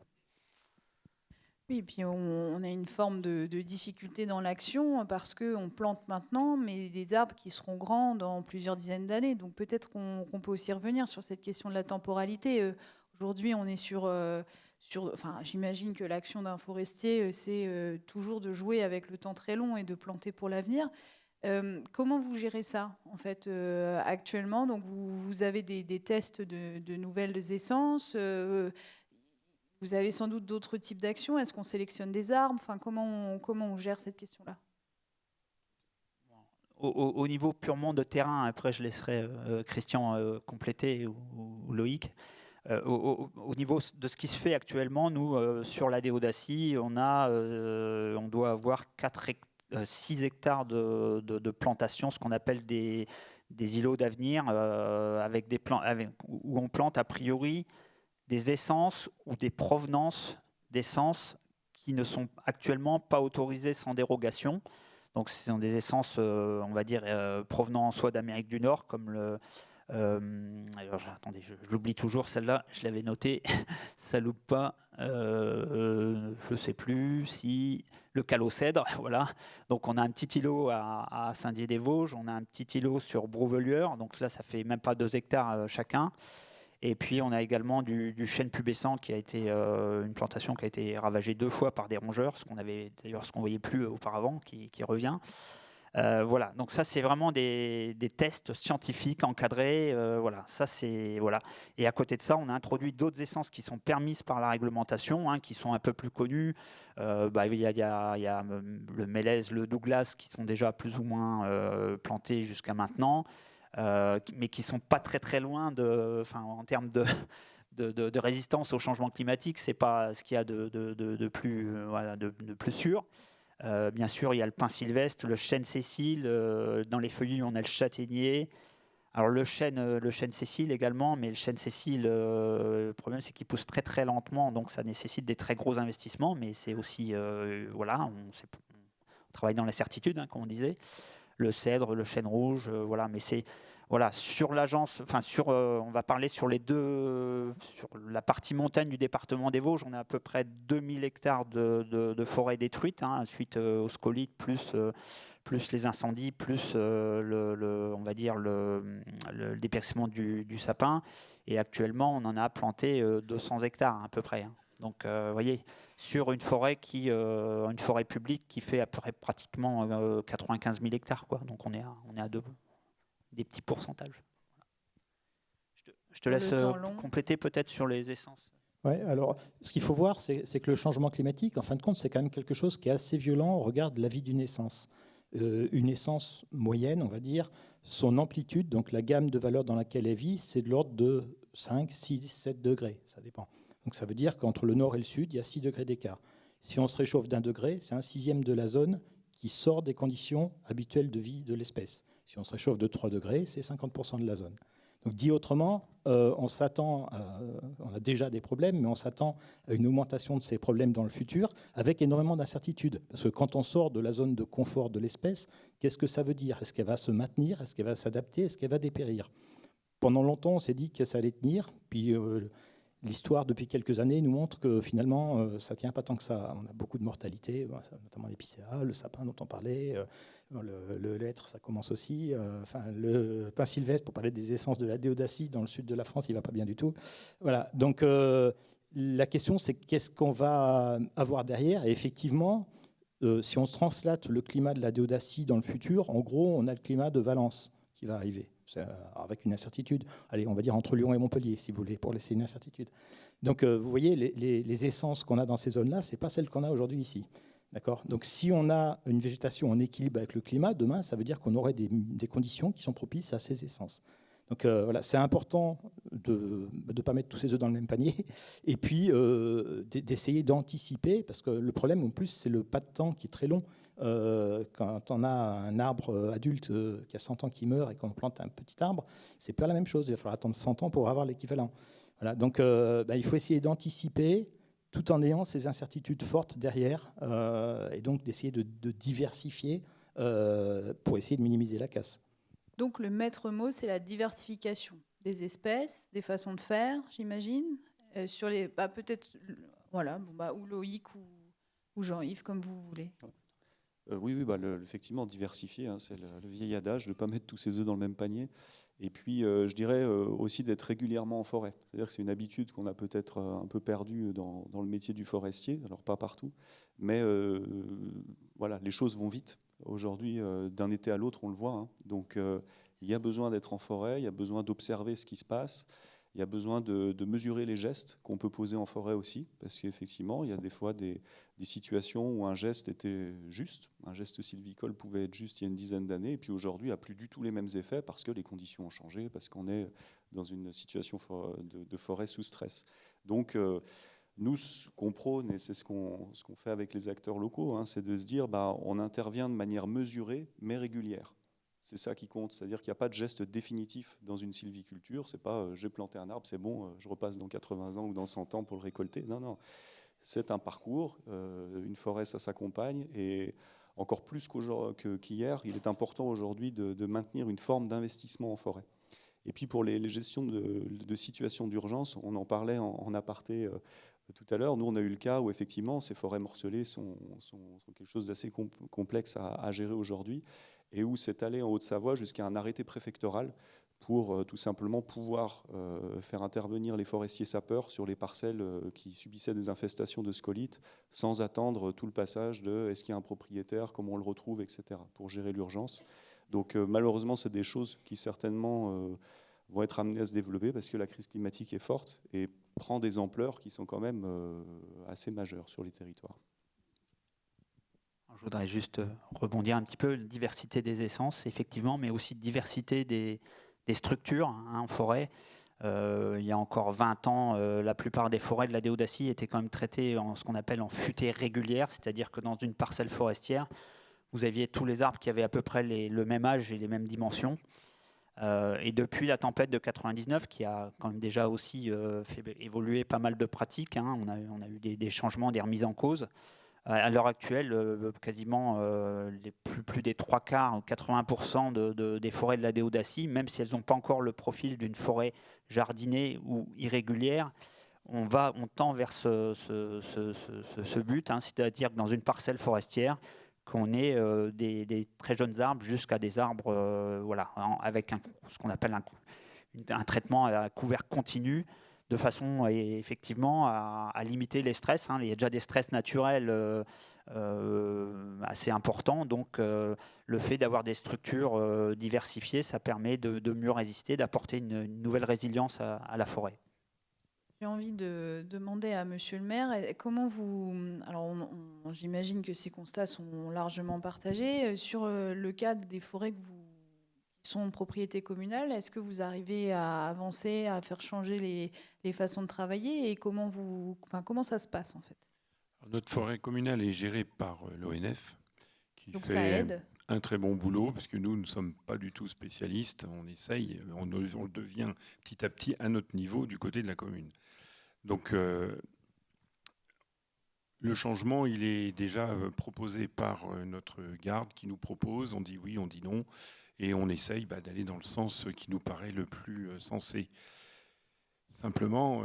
Oui, et puis on a une forme de difficulté dans l'action parce qu'on plante maintenant, mais des arbres qui seront grands dans plusieurs dizaines d'années. Donc peut-être qu'on peut aussi revenir sur cette question de la temporalité. Aujourd'hui, on est j'imagine que l'action d'un forestier, c'est toujours de jouer avec le temps très long et de planter pour l'avenir. Comment vous gérez ça, en fait, actuellement? Donc vous avez des tests de nouvelles essences. Vous avez sans doute d'autres types d'actions. Est-ce qu'on sélectionne des arbres? Comment on gère cette question-là? Au niveau purement de terrain, après je laisserai Christian compléter ou Loïc. Au niveau de ce qui se fait actuellement, nous, sur la déodacie, on doit avoir 6 hectares de plantation, ce qu'on appelle des îlots d'avenir, où on plante a priori des essences ou des provenances d'essences qui ne sont actuellement pas autorisées sans dérogation. Donc ce sont des essences, on va dire, provenant soit d'Amérique du Nord, comme attendez, je l'oublie toujours, celle-là, je l'avais notée, ça loupe pas, je ne sais plus si... Le calocèdre, voilà. Donc on a un petit îlot à Saint-Dié-des-Vosges, on a un petit îlot sur Brouvelieure, donc là ça fait même pas 2 hectares chacun. Et puis on a également du chêne pubescent qui a été une plantation qui a été ravagée 2 fois par des rongeurs, ce qu'on voyait plus auparavant, qui revient. Voilà, donc ça c'est vraiment des tests scientifiques encadrés. Voilà, ça c'est voilà. Et à côté de ça, on a introduit d'autres essences qui sont permises par la réglementation, qui sont un peu plus connues. Il y a le mélèze, le Douglas, qui sont déjà plus ou moins plantés jusqu'à maintenant, mais qui sont pas très très loin en termes de résistance au changement climatique. C'est pas ce qu'il y a de plus sûr. Bien sûr, il y a le pin sylvestre, le chêne Cécile. Dans les feuillus, on a le châtaignier. Alors le chêne Cécile également, mais le chêne Cécile, le problème c'est qu'il pousse très très lentement, donc ça nécessite des très gros investissements. Mais c'est aussi, on travaille dans la certitude, comme on disait. Le cèdre, le chêne rouge, Mais c'est sur l'agence, on va parler sur la partie montagne du département des Vosges. On a à peu près 2000 hectares de forêt détruite, suite aux scolytes, plus les incendies, plus on va dire le dépérissement du sapin. Et actuellement, on en a planté 200 hectares à peu près. Donc, vous voyez, sur une forêt une forêt publique qui fait à peu près pratiquement 95 000 hectares, quoi. Donc, on est à des petits pourcentages. Je te laisse compléter peut-être sur les essences. Ouais, alors, ce qu'il faut voir, c'est que le changement climatique, en fin de compte, c'est quand même quelque chose qui est assez violent au regard de la vie d'une essence. Une essence moyenne, on va dire, son amplitude, donc la gamme de valeurs dans laquelle elle vit, c'est de l'ordre de 5, 6, 7 degrés, ça dépend. Donc ça veut dire qu'entre le nord et le sud, il y a 6 degrés d'écart. Si on se réchauffe d'1 degré, c'est 1/6 de la zone qui sort des conditions habituelles de vie de l'espèce. Si on se réchauffe de 3 degrés, c'est 50% de la zone. Donc dit autrement, on a déjà des problèmes, mais on s'attend à une augmentation de ces problèmes dans le futur avec énormément d'incertitudes. Parce que quand on sort de la zone de confort de l'espèce, qu'est-ce que ça veut dire? Est-ce qu'elle va se maintenir? Est-ce qu'elle va s'adapter? Est-ce qu'elle va dépérir? Pendant longtemps, on s'est dit que ça allait tenir, puis l'histoire, depuis quelques années, nous montre que finalement, ça ne tient pas tant que ça. On a beaucoup de mortalité, notamment l'épicéa, le sapin dont on parlait, le hêtre, ça commence aussi. Le pin sylvestre, pour parler des essences de la déodacie, dans le sud de la France, il ne va pas bien du tout. Voilà. Donc, la question, c'est qu'est-ce qu'on va avoir derrière? Et effectivement, si on se translate le climat de la déodacie dans le futur, en gros, on a le climat de Valence qui va arriver. Avec une incertitude, allez, on va dire entre Lyon et Montpellier, si vous voulez, pour laisser une incertitude. Donc, vous voyez, les essences qu'on a dans ces zones-là, ce n'est pas celles qu'on a aujourd'hui ici. D'accord ? Donc, si on a une végétation en équilibre avec le climat, demain, ça veut dire qu'on aurait des conditions qui sont propices à ces essences. Donc, c'est important de ne pas mettre tous ses œufs dans le même panier, et puis d'essayer d'anticiper, parce que le problème, en plus, c'est le pas de temps qui est très long. Quand on a un arbre adulte qui a 100 ans qui meurt et qu'on plante un petit arbre, c'est pas la même chose. Il va falloir attendre 100 ans pour avoir l'équivalent. Voilà. Donc, il faut essayer d'anticiper tout en ayant ces incertitudes fortes derrière, et donc d'essayer de diversifier pour essayer de minimiser la casse. Donc, le maître mot, c'est la diversification des espèces, des façons de faire, j'imagine, sur les, peut-être, ou Loïc ou Jean-Yves, comme vous voulez. Oui, effectivement, diversifier, c'est le vieil adage de ne pas mettre tous ses œufs dans le même panier. Et puis, je dirais aussi d'être régulièrement en forêt. C'est-à-dire que c'est une habitude qu'on a peut-être un peu perdue dans le métier du forestier, alors pas partout, mais les choses vont vite. Aujourd'hui, d'un été à l'autre, on le voit. Donc, il y a besoin d'être en forêt, il y a besoin d'observer ce qui se passe. Il y a besoin de mesurer les gestes qu'on peut poser en forêt aussi, parce qu'effectivement, il y a des fois des situations où un geste était juste, un geste sylvicole pouvait être juste il y a une dizaine d'années, et puis aujourd'hui, il n'a plus du tout les mêmes effets parce que les conditions ont changé, parce qu'on est dans une situation de forêt sous stress. Donc, nous, ce qu'on prône, et c'est ce qu'on fait avec les acteurs locaux, c'est de se dire on intervient de manière mesurée, mais régulière. C'est ça qui compte, c'est-à-dire qu'il n'y a pas de geste définitif dans une sylviculture. C'est pas j'ai planté un arbre, c'est bon, je repasse dans 80 ans ou dans 100 ans pour le récolter. Non, c'est un parcours. Une forêt, ça s'accompagne. Et encore plus qu'hier, il est important aujourd'hui de maintenir une forme d'investissement en forêt. Et puis pour les gestions de situations d'urgence, on en parlait en aparté tout à l'heure. Nous, on a eu le cas où effectivement ces forêts morcelées sont quelque chose d'assez complexe à gérer aujourd'hui, et où c'est allé en Haute-Savoie jusqu'à un arrêté préfectoral pour tout simplement pouvoir faire intervenir les forestiers sapeurs sur les parcelles qui subissaient des infestations de scolytes sans attendre tout le passage de est-ce qu'il y a un propriétaire, comment on le retrouve, etc. pour gérer l'urgence. Donc malheureusement, c'est des choses qui certainement vont être amenées à se développer parce que la crise climatique est forte et prend des ampleurs qui sont quand même assez majeures sur les territoires. Je voudrais juste rebondir un petit peu, diversité des essences, effectivement, mais aussi diversité des structures en forêt. Il y a encore 20 ans, la plupart des forêts de la Déodacie étaient quand même traitées en ce qu'on appelle en futaies régulières, c'est-à-dire que dans une parcelle forestière, vous aviez tous les arbres qui avaient à peu près le même âge et les mêmes dimensions. Et depuis la tempête de 99, qui a quand même déjà aussi fait évoluer pas mal de pratiques, on a eu des changements, des remises en cause. À l'heure actuelle, quasiment plus des 3/4, 80% des forêts de la Déodacie, même si elles n'ont pas encore le profil d'une forêt jardinée ou irrégulière, on tend vers ce but, c'est-à-dire que dans une parcelle forestière, qu'on ait des très jeunes arbres jusqu'à des arbres avec ce qu'on appelle un traitement à couvert continu, de façon effectivement à limiter les stress. Il y a déjà des stress naturels assez importants, donc le fait d'avoir des structures diversifiées, ça permet de mieux résister, d'apporter une nouvelle résilience à la forêt. J'ai envie de demander à Monsieur le maire, comment vous... Alors, j'imagine que ces constats sont largement partagés. Sur le cas des forêts qui sont propriété communale, est-ce que vous arrivez à avancer, à faire changer les façons de travailler et comment ça se passe en fait? Notre forêt communale est gérée par l'ONF, qui Donc ça fait aide. un très bon boulot, parce que nous ne sommes pas du tout spécialistes. On essaye, on le devient petit à petit à notre niveau du côté de la commune. Donc le changement, il est déjà proposé par notre garde qui nous propose, on dit oui, on dit non, et on essaye d'aller dans le sens qui nous paraît le plus sensé. Simplement,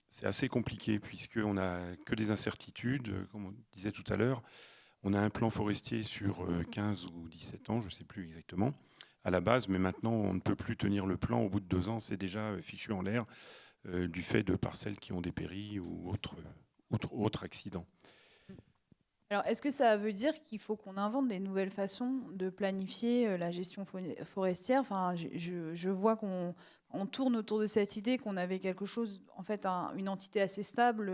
c'est assez compliqué puisqu'on n'a que des incertitudes, comme on disait tout à l'heure. On a un plan forestier sur 15 ou 17 ans, je ne sais plus exactement, à la base, mais maintenant on ne peut plus tenir le plan. Au bout de 2 ans, c'est déjà fichu en l'air du fait de parcelles qui ont dépéri ou autres accidents. Alors, est-ce que ça veut dire qu'il faut qu'on invente des nouvelles façons de planifier la gestion forestière? Enfin, je vois qu'on tourne autour de cette idée qu'on avait quelque chose, en fait, une entité assez stable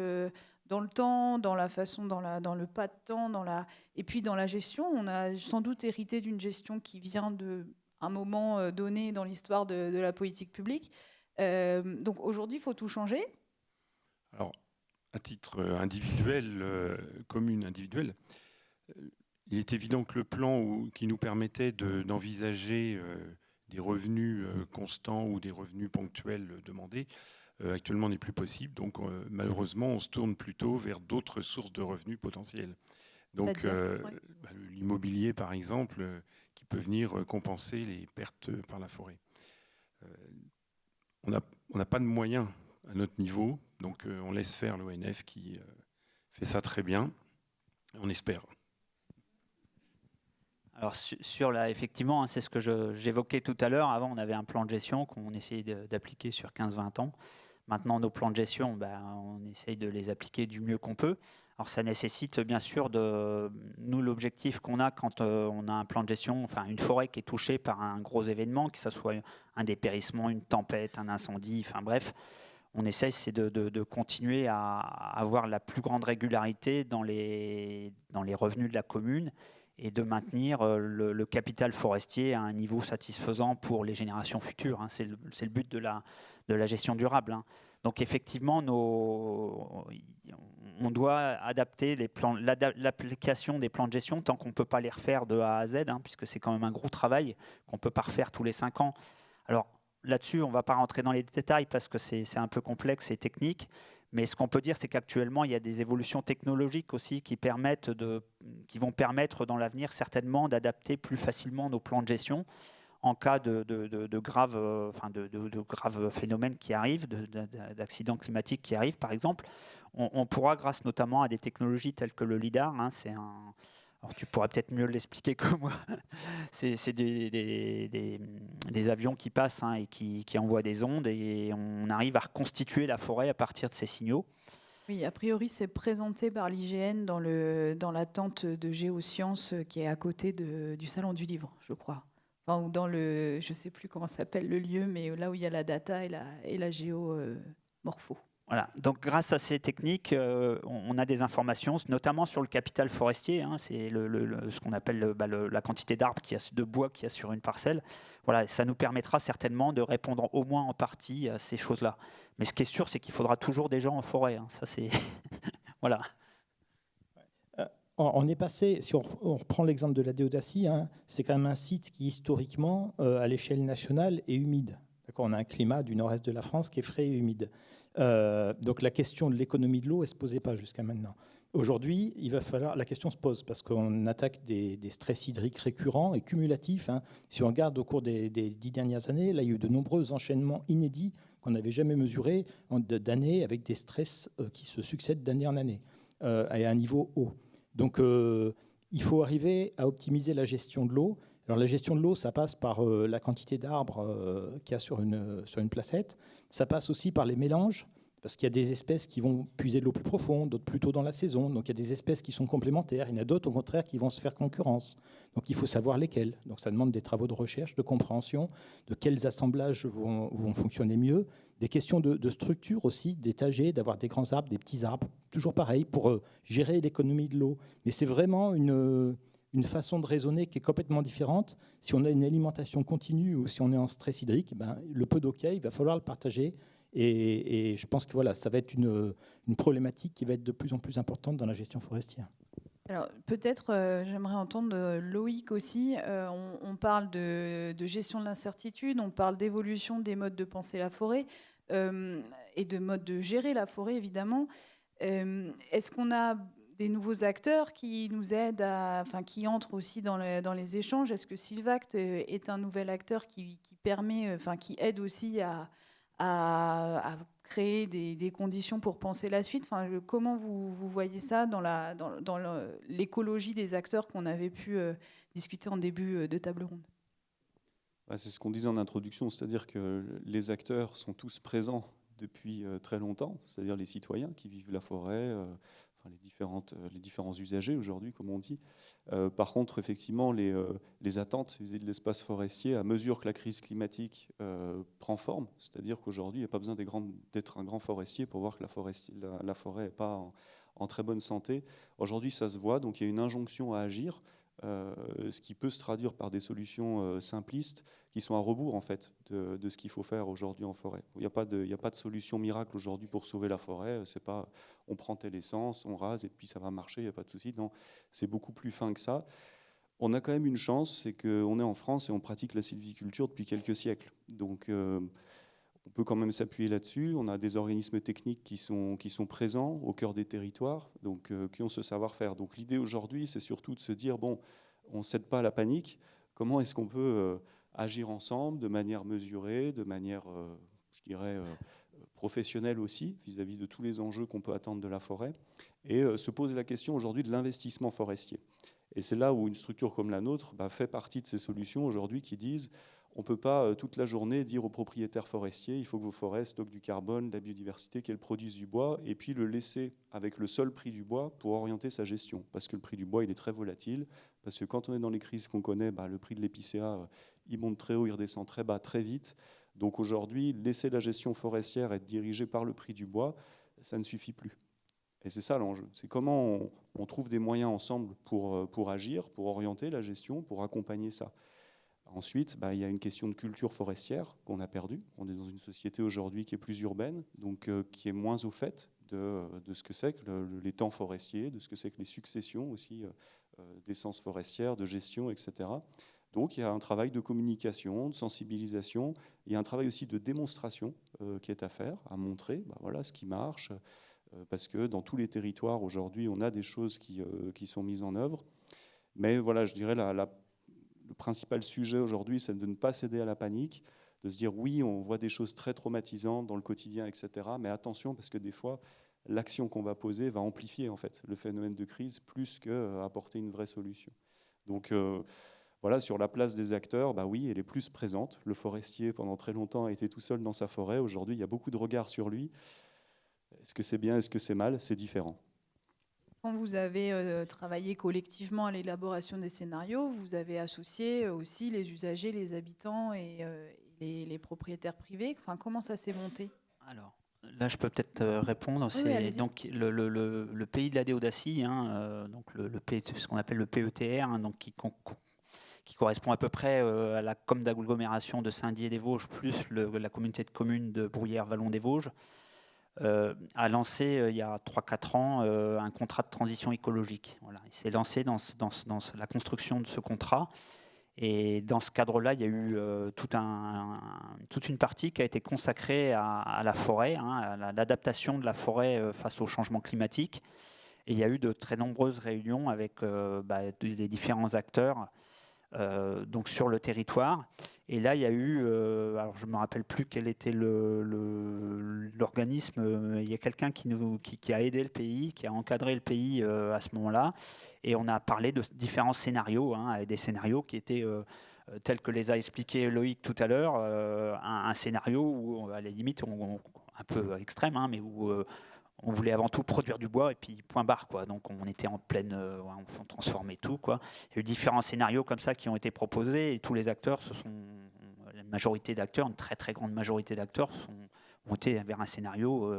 dans le temps, dans la façon, dans le pas de temps, et puis dans la gestion. On a sans doute hérité d'une gestion qui vient d'un moment donné dans l'histoire de la politique publique. Donc aujourd'hui, il faut tout changer. Alors, à titre individuel, commune individuelle, il est évident que le plan qui nous permettait d'envisager des revenus constants ou des revenus ponctuels demandés, actuellement n'est plus possible. Donc malheureusement, on se tourne plutôt vers d'autres sources de revenus potentiels. Donc l'immobilier, par exemple, qui peut venir compenser les pertes par la forêt. On n'a pas de moyens à notre niveau, donc on laisse faire l'ONF qui fait ça très bien, on espère. Alors effectivement, c'est ce que j'évoquais tout à l'heure. Avant, on avait un plan de gestion qu'on essayait d'appliquer sur 15-20 ans. Maintenant, nos plans de gestion, on essaye de les appliquer du mieux qu'on peut. Alors ça nécessite bien sûr nous l'objectif qu'on a quand on a un plan de gestion, enfin une forêt qui est touchée par un gros événement, que ce soit un dépérissement, une tempête, un incendie, enfin bref, on essaye de continuer à avoir la plus grande régularité dans les revenus de la commune et de maintenir le capital forestier à un niveau satisfaisant pour les générations futures. C'est le but de la gestion durable. Donc effectivement, on doit adapter l'application des plans de gestion tant qu'on ne peut pas les refaire de A à Z, puisque c'est quand même un gros travail qu'on ne peut pas refaire tous les 5 ans. Alors là-dessus, on ne va pas rentrer dans les détails parce que c'est un peu complexe et technique. Mais ce qu'on peut dire, c'est qu'actuellement, il y a des évolutions technologiques aussi qui vont permettre dans l'avenir certainement d'adapter plus facilement nos plans de gestion en cas de graves phénomènes qui arrivent, d'accidents climatiques qui arrivent, par exemple. On pourra, grâce notamment à des technologies telles que le LIDAR, c'est Alors, tu pourrais peut-être mieux l'expliquer que moi. C'est des avions qui passent et qui envoient des ondes et on arrive à reconstituer la forêt à partir de ces signaux. Oui, a priori, c'est présenté par l'IGN dans la tente de géosciences qui est à côté du Salon du Livre, je crois. Enfin, ou dans je ne sais plus comment s'appelle le lieu, mais là où il y a la data et la géomorpho. Voilà. Donc, grâce à ces techniques, on a des informations, notamment sur le capital forestier. C'est ce qu'on appelle la quantité d'arbres, de bois qu'il y a sur une parcelle. Voilà, ça nous permettra certainement de répondre au moins en partie à ces choses-là. Mais ce qui est sûr, c'est qu'il faudra toujours des gens en forêt. Ça, c'est voilà. On est passé, si on reprend l'exemple de la Déodacie, c'est quand même un site qui historiquement, à l'échelle nationale, est humide. On a un climat du nord-est de la France qui est frais et humide. Donc la question de l'économie de l'eau, elle ne se posait pas jusqu'à maintenant. Aujourd'hui, la question se pose parce qu'on attaque des stress hydriques récurrents et cumulatifs. Si on regarde au cours des 10 dernières années, là, il y a eu de nombreux enchaînements inédits qu'on n'avait jamais mesurés d'années avec des stress qui se succèdent d'année en année à un niveau haut. Donc il faut arriver à optimiser la gestion de l'eau. Alors la gestion de l'eau, ça passe par la quantité d'arbres qu'il y a sur une placette. Ça passe aussi par les mélanges, parce qu'il y a des espèces qui vont puiser de l'eau plus profonde, d'autres plutôt dans la saison. Donc il y a des espèces qui sont complémentaires. Il y en a d'autres, au contraire, qui vont se faire concurrence. Donc il faut savoir lesquelles. Donc ça demande des travaux de recherche, de compréhension, de quels assemblages vont fonctionner mieux. Des questions de structure aussi, d'étager, d'avoir des grands arbres, des petits arbres. Toujours pareil, pour gérer l'économie de l'eau. Mais c'est vraiment une façon de raisonner qui est complètement différente. Si on a une alimentation continue ou si on est en stress hydrique, le peu d'eau qu'il y a, il va falloir le partager. Et je pense que voilà, ça va être une problématique qui va être de plus en plus importante dans la gestion forestière. Alors peut-être, j'aimerais entendre Loïc aussi. On parle de gestion de l'incertitude, on parle d'évolution des modes de penser la forêt et de modes de gérer la forêt, évidemment. Est-ce qu'on a des nouveaux acteurs qui nous aident, qui entrent aussi dans les échanges? Est-ce que Sylvact est un nouvel acteur qui permet, qui aide aussi à créer des conditions pour penser la suite? Comment vous voyez ça dans l'écologie des acteurs qu'on avait pu discuter en début de table ronde? C'est ce qu'on disait en introduction, c'est-à-dire que les acteurs sont tous présents depuis très longtemps, c'est-à-dire les citoyens qui vivent la forêt, les différents usagers aujourd'hui, comme on dit. Par contre, effectivement, les attentes vis-à-vis de l'espace forestier, à mesure que la crise climatique prend forme, c'est-à-dire qu'aujourd'hui, il n'y a pas besoin d'être un grand forestier pour voir que la forêt n'est pas en très bonne santé. Aujourd'hui, ça se voit, donc il y a une injonction à agir, ce qui peut se traduire par des solutions simplistes qui sont à rebours en fait de ce qu'il faut faire aujourd'hui en forêt. Il n'y a pas de solution miracle aujourd'hui pour sauver la forêt. C'est pas on prend telle essence, on rase et puis ça va marcher, il n'y a pas de souci. Non, c'est beaucoup plus fin que ça. On a quand même une chance, c'est qu'on est en France et on pratique la sylviculture depuis quelques siècles. Donc on peut quand même s'appuyer là-dessus. On a des organismes techniques qui sont présents au cœur des territoires, donc qui ont ce savoir-faire. Donc l'idée aujourd'hui, c'est surtout de se dire, bon, on ne cède pas à la panique. Comment est-ce qu'on peut agir ensemble de manière mesurée, de manière, je dirais, professionnelle aussi, vis-à-vis de tous les enjeux qu'on peut attendre de la forêt, et se pose la question aujourd'hui de l'investissement forestier. Et c'est là où une structure comme la nôtre fait partie de ces solutions aujourd'hui qui disent on ne peut pas toute la journée dire aux propriétaires forestiers il faut que vos forêts stockent du carbone, de la biodiversité, qu'elles produisent du bois, et puis le laisser avec le seul prix du bois pour orienter sa gestion. Parce que le prix du bois, il est très volatile, parce que quand on est dans les crises qu'on connaît, le prix de l'épicéa, il monte très haut, il redescend très bas, très vite. Donc aujourd'hui, laisser la gestion forestière être dirigée par le prix du bois, ça ne suffit plus. Et c'est ça l'enjeu. C'est comment on trouve des moyens ensemble pour agir, pour orienter la gestion, pour accompagner ça. Ensuite, il y a une question de culture forestière qu'on a perdue. On est dans une société aujourd'hui qui est plus urbaine, donc qui est moins au fait de ce que c'est que les temps forestiers, de ce que c'est que les successions aussi d'essences forestières, de gestion, etc. Donc il y a un travail de communication, de sensibilisation, il y a un travail aussi de démonstration qui est à faire, à montrer voilà, ce qui marche, parce que dans tous les territoires aujourd'hui, on a des choses qui sont mises en œuvre. Mais voilà, je dirais le principal sujet aujourd'hui, c'est de ne pas céder à la panique, de se dire oui, on voit des choses très traumatisantes dans le quotidien, etc. Mais attention, parce que des fois, l'action qu'on va poser va amplifier en fait le phénomène de crise plus qu'apporter une vraie solution. Donc voilà, sur la place des acteurs, bah oui, elle est plus présente. Le forestier, pendant très longtemps, a été tout seul dans sa forêt. Aujourd'hui, il y a beaucoup de regards sur lui. Est-ce que c'est bien, est-ce que c'est mal? C'est différent. Quand vous avez travaillé collectivement à l'élaboration des scénarios, vous avez associé aussi les usagers, les habitants et les propriétaires privés. Enfin, comment ça s'est monté? Alors, là, je peux peut-être répondre. Oui, C'est allez-y. donc le pays de la Déodacie, donc ce qu'on appelle le PETR, hein, donc qui correspond à peu près à la com d'agglomération de Saint-Dié-des-Vosges, plus la communauté de communes de Bruyères-Vallon-des-Vosges, a lancé il y a 3-4 ans un contrat de transition écologique. Voilà. Il s'est lancé dans la construction de ce contrat. Et dans ce cadre-là, il y a eu toute une partie qui a été consacrée à la forêt, hein, à l'adaptation de la forêt face au changement climatique. Et il y a eu de très nombreuses réunions avec les différents acteurs donc sur le territoire. Et là, il y a eu, alors je ne me rappelle plus quel était l'organisme, il y a quelqu'un qui a aidé le pays, qui a encadré le pays à ce moment-là. Et on a parlé de différents scénarios, hein, des scénarios qui étaient tels que les a expliqués Loïc tout à l'heure, un scénario où, à la limite, un peu extrême, hein, mais où on voulait avant tout produire du bois et puis point barre, quoi. Donc on était en pleine, on transformait tout, quoi. Il y a eu différents scénarios comme ça qui ont été proposés et tous les acteurs, la majorité d'acteurs, une très très grande majorité d'acteurs, ont été vers un scénario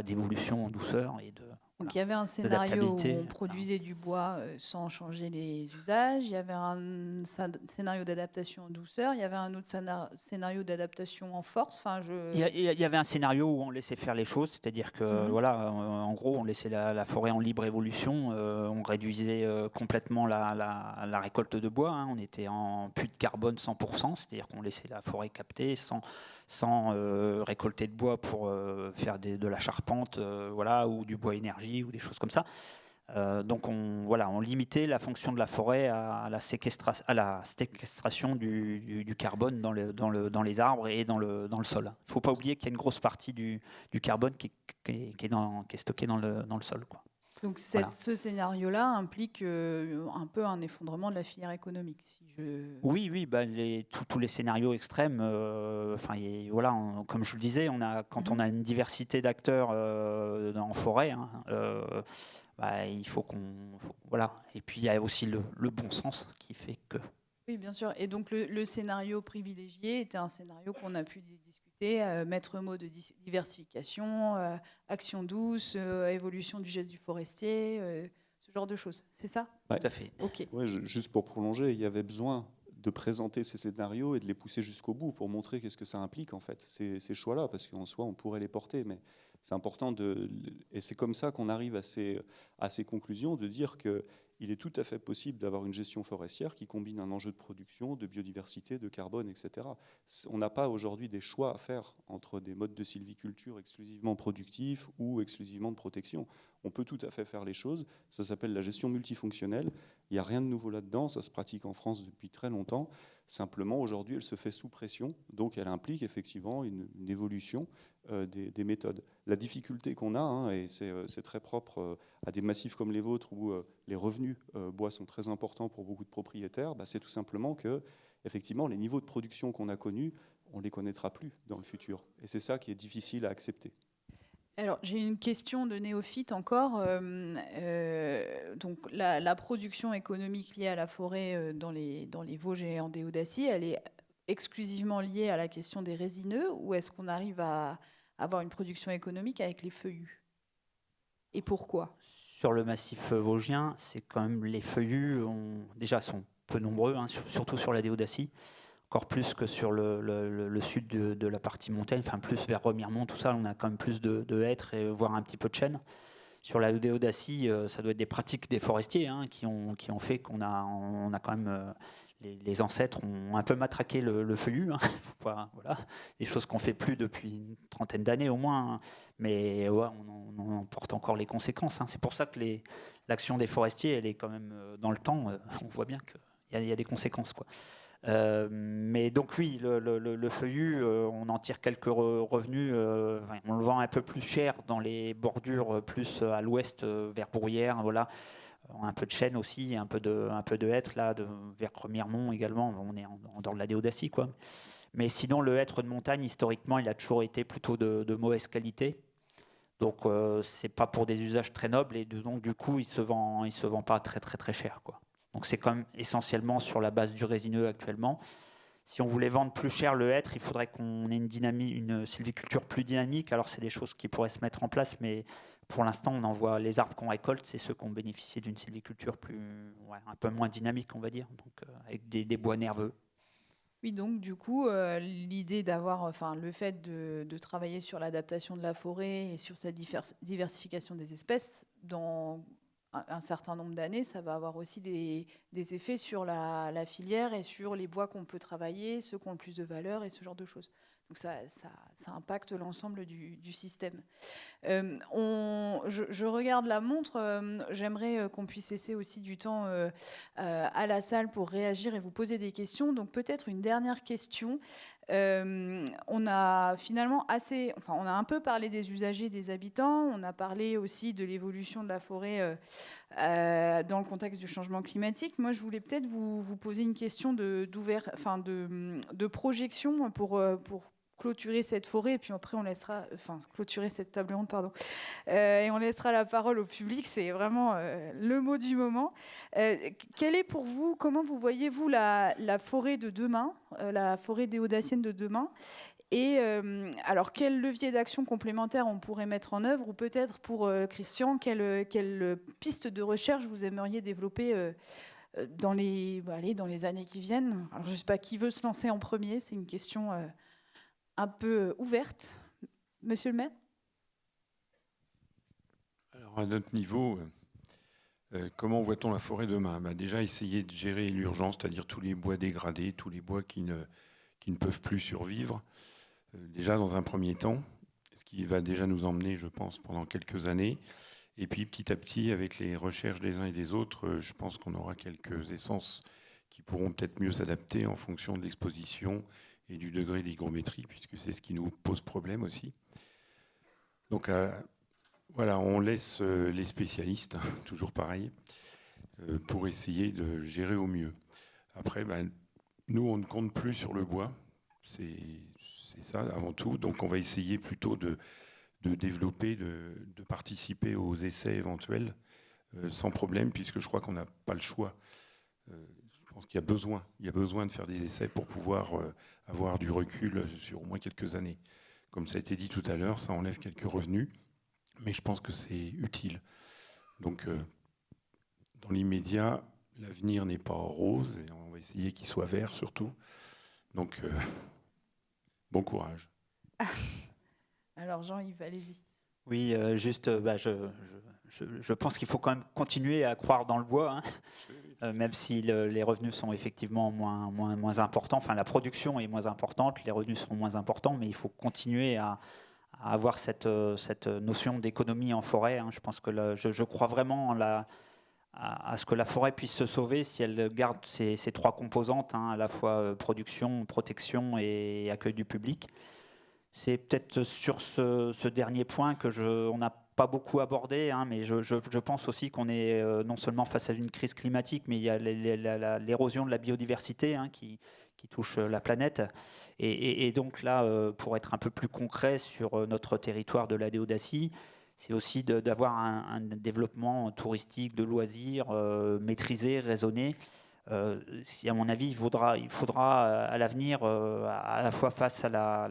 d'évolution en douceur et de. Donc il y avait un scénario où on Voilà. produisait du bois sans changer les usages, il y avait un scénario d'adaptation en douceur, il y avait un autre scénario d'adaptation en force. Enfin, il y avait un scénario où on laissait faire les choses, c'est-à-dire que voilà, en gros, on laissait la forêt en libre évolution, on réduisait complètement la récolte de bois, hein, on était en puits de carbone 100%, c'est-à-dire qu'on laissait la forêt capter sans récolter de bois pour faire de la charpente, ou du bois énergie ou des choses comme ça. Donc on limitait la fonction de la forêt à la séquestration du carbone dans les arbres et dans le sol. Il ne faut pas oublier qu'il y a une grosse partie du carbone qui est stocké dans le sol, quoi. Donc ce scénario-là implique un peu un effondrement de la filière économique. Oui, tous les scénarios extrêmes, comme je le disais, quand on a une diversité d'acteurs en forêt, hein, il faut voilà. Et puis il y a aussi le bon sens qui fait que. Oui, bien sûr. Et donc le scénario privilégié était un scénario qu'on a pu discuter, maître mot de diversification, action douce, évolution du geste du forestier, ce genre de choses. C'est ça? Tout à fait. Ok. Ouais, juste pour prolonger, il y avait besoin de présenter ces scénarios et de les pousser jusqu'au bout pour montrer qu'est-ce que ça implique en fait, ces choix-là, parce qu'en soi on pourrait les porter, mais c'est important et c'est comme ça qu'on arrive à ces conclusions, de dire qu'il est tout à fait possible d'avoir une gestion forestière qui combine un enjeu de production, de biodiversité, de carbone, etc. On n'a pas aujourd'hui des choix à faire entre des modes de sylviculture exclusivement productifs ou exclusivement de protection. On peut tout à fait faire les choses. Ça s'appelle la gestion multifonctionnelle. Il n'y a rien de nouveau là-dedans. Ça se pratique en France depuis très longtemps. Simplement, aujourd'hui, elle se fait sous pression. Donc, elle implique effectivement une évolution des méthodes. La difficulté qu'on a, hein, et c'est très propre à des massifs comme les vôtres où les revenus bois sont très importants pour beaucoup de propriétaires, c'est tout simplement que effectivement, les niveaux de production qu'on a connus, on ne les connaîtra plus dans le futur. Et c'est ça qui est difficile à accepter. Alors, j'ai une question de néophyte encore. Donc, la production économique liée à la forêt dans les Vosges et en Déodacie, elle est exclusivement liée à la question des résineux, ou est-ce qu'on arrive à avoir une production économique avec les feuillus? Et pourquoi? Sur le massif vosgien, c'est quand même les feuillus déjà sont peu nombreux, hein, surtout sur la Déodacie. Encore plus que sur le sud de la partie montagne, enfin plus vers Remiremont, tout ça, on a quand même plus de hêtres et voire un petit peu de chênes. Sur la Déodacie, ça doit être des pratiques des forestiers, hein, qui ont fait qu'on a quand même les ancêtres ont un peu matraqué le feuillu, hein. Voilà, des choses qu'on fait plus depuis une trentaine d'années au moins, hein. Mais ouais, on en porte encore les conséquences, hein. C'est pour ça que l'action des forestiers, elle est quand même dans le temps. On voit bien qu'il y a des conséquences, quoi. Mais donc oui, le feuillu, on en tire quelques revenus. On le vend un peu plus cher dans les bordures plus à l'ouest, vers Bruyères, voilà. Un peu de chêne aussi, un peu de hêtre là, vers Remiremont également. On est en dehors de la Déodacie, quoi. Mais sinon, le hêtre de montagne, historiquement, il a toujours été plutôt de mauvaise qualité. Donc, c'est pas pour des usages très nobles, et donc du coup, il se vend pas très très très cher, quoi. Donc, c'est quand même essentiellement sur la base du résineux actuellement. Si on voulait vendre plus cher le hêtre, il faudrait qu'on ait une sylviculture plus dynamique. Alors, c'est des choses qui pourraient se mettre en place, mais pour l'instant, on en voit les arbres qu'on récolte, c'est ceux qui ont bénéficié d'une sylviculture un peu moins dynamique, on va dire, donc avec des bois nerveux. Oui, donc du coup, l'idée d'avoir, le fait de travailler sur l'adaptation de la forêt et sur cette diversification des espèces, dans un certain nombre d'années, ça va avoir aussi des effets sur la filière et sur les bois qu'on peut travailler, ceux qui ont le plus de valeur et ce genre de choses. Donc ça impacte l'ensemble du système. Je regarde la montre. J'aimerais qu'on puisse laisser aussi du temps à la salle pour réagir et vous poser des questions. Donc peut-être une dernière question. On a finalement on a un peu parlé des usagers, des habitants. On a parlé aussi de l'évolution de la forêt dans le contexte du changement climatique. Moi, je voulais peut-être vous poser une question de projection pour clôturer cette forêt, et puis après on laissera, clôturer cette table ronde, pardon, et on laissera la parole au public. C'est vraiment le mot du moment. Quelle est pour vous, comment vous voyez-vous la forêt de demain, la forêt déodacienne de demain? Et alors, quel levier d'action complémentaire on pourrait mettre en œuvre, ou peut-être pour Christian, quelle piste de recherche vous aimeriez développer dans les années qui viennent? Alors, je ne sais pas qui veut se lancer en premier, c'est une question un peu ouverte. Monsieur le maire? Alors, à notre niveau, comment voit-on la forêt demain? Déjà, essayer de gérer l'urgence, c'est-à-dire tous les bois dégradés, tous les bois qui ne peuvent plus survivre. Déjà, dans un premier temps, ce qui va déjà nous emmener, je pense, pendant quelques années. Et puis, petit à petit, avec les recherches des uns et des autres, je pense qu'on aura quelques essences qui pourront peut-être mieux s'adapter en fonction de l'exposition et du degré d'hygrométrie, puisque c'est ce qui nous pose problème aussi. Donc voilà, on laisse les spécialistes, toujours pareil, pour essayer de gérer au mieux. Après, nous, on ne compte plus sur le bois, c'est ça avant tout. Donc on va essayer plutôt de développer, de participer aux essais éventuels, sans problème, puisque je crois qu'on n'a pas le choix. Je pense qu'il y a besoin de faire des essais pour pouvoir avoir du recul sur au moins quelques années. Comme ça a été dit tout à l'heure, ça enlève quelques revenus, mais je pense que c'est utile. Donc, dans l'immédiat, l'avenir n'est pas rose, et on va essayer qu'il soit vert surtout. Donc, bon courage. Alors Jean-Yves, allez-y. Oui, juste, je pense qu'il faut quand même continuer à croire dans le bois, hein, même si les revenus sont effectivement moins importants. Enfin, la production est moins importante, les revenus seront moins importants, mais il faut continuer à avoir cette notion d'économie en forêt, hein. Je pense que je crois vraiment à ce que la forêt puisse se sauver si elle garde ces trois composantes, hein, à la fois production, protection et accueil du public. C'est peut-être sur ce dernier point on n'a pas beaucoup abordé, hein, mais je pense aussi qu'on est non seulement face à une crise climatique, mais il y a l'érosion de la biodiversité, hein, qui touche la planète. Et donc là, pour être un peu plus concret sur notre territoire de la Déodacie, c'est aussi d'avoir un développement touristique, de loisirs maîtrisé, raisonné. Si à mon avis, il faudra à l'avenir, à la fois face à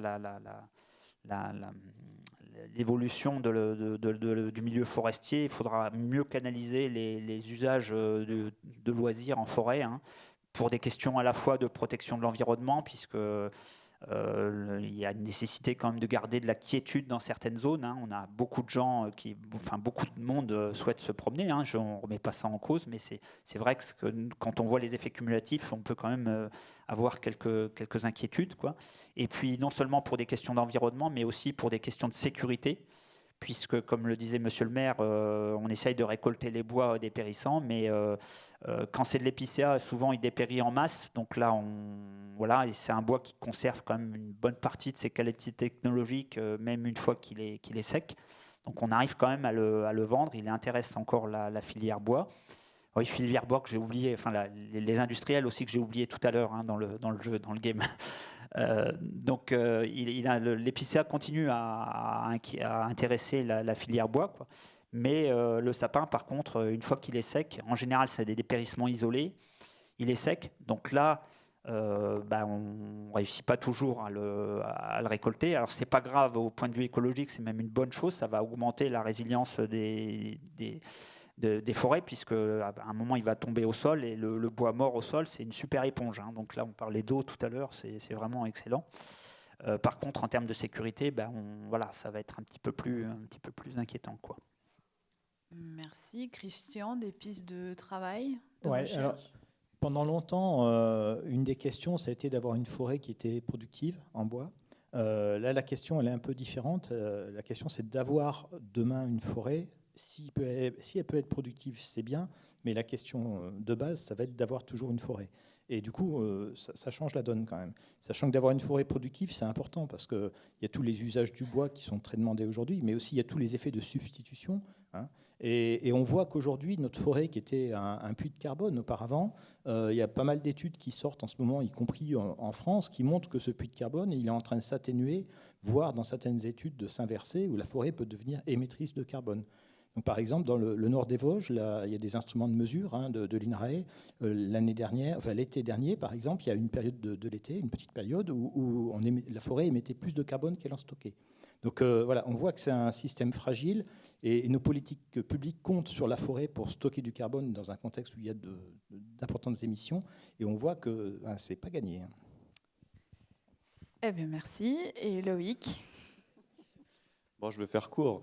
l'évolution du milieu forestier, il faudra mieux canaliser les usages de loisirs en forêt, hein, pour des questions à la fois de protection de l'environnement, puisque il y a une nécessité quand même de garder de la quiétude dans certaines zones, hein. On a beaucoup de gens beaucoup de monde souhaite se promener, hein. On ne remet pas ça en cause, mais c'est vrai que quand on voit les effets cumulatifs, on peut quand même avoir quelques inquiétudes, quoi. Et puis non seulement pour des questions d'environnement, mais aussi pour des questions de sécurité, puisque, comme le disait Monsieur le maire, on essaye de récolter les bois dépérissants, mais quand c'est de l'épicéa, souvent il dépérit en masse. Donc là, voilà, et c'est un bois qui conserve quand même une bonne partie de ses qualités technologiques, même une fois qu'il est sec. Donc on arrive quand même à le vendre. Il intéresse encore la filière bois. Oui, filière bois que j'ai oublié, enfin les industriels aussi que j'ai oublié tout à l'heure hein, dans le jeu, dans le game. Donc l'épicéa continue à intéresser la filière bois, quoi. Mais le sapin, par contre, une fois qu'il est sec, en général, c'est des dépérissements isolés. Il est sec, donc là, on ne réussit pas toujours à le récolter. Alors, ce n'est pas grave au point de vue écologique, c'est même une bonne chose. Ça va augmenter la résilience des forêts, puisque à un moment, il va tomber au sol, et le bois mort au sol, c'est une super éponge. Hein. Donc là, on parlait d'eau tout à l'heure, c'est vraiment excellent. Par contre, en termes de sécurité, voilà, ça va être un petit peu plus inquiétant, quoi. Merci. Christian, des pistes de travail, de Ouais, recherche? alors, pendant longtemps, une des questions, ça a été d'avoir une forêt qui était productive en bois. Là, la question, elle est un peu différente. La question, c'est d'avoir demain une forêt. Si elle peut être productive, c'est bien, mais la question de base, ça va être d'avoir toujours une forêt. Et du coup, ça change la donne quand même. Sachant que d'avoir une forêt productive, c'est important parce qu'il y a tous les usages du bois qui sont très demandés aujourd'hui, mais aussi il y a tous les effets de substitution. Hein. Et on voit qu'aujourd'hui, notre forêt, qui était un puits de carbone auparavant, il y a pas mal d'études qui sortent en ce moment, y compris en France, qui montrent que ce puits de carbone, il est en train de s'atténuer, voire dans certaines études de s'inverser, où la forêt peut devenir émettrice de carbone. Donc, par exemple, dans le nord des Vosges, là, il y a des instruments de mesure hein, de l'INRAE. L'été dernier, par exemple, il y a une période de l'été, une petite période où la forêt émettait plus de carbone qu'elle en stockait. Donc voilà, on voit que c'est un système fragile et nos politiques publiques comptent sur la forêt pour stocker du carbone dans un contexte où il y a d'importantes émissions. Et on voit que c'est pas gagné. Hein. Eh bien, merci. Et Loïc? Bon, je vais faire court.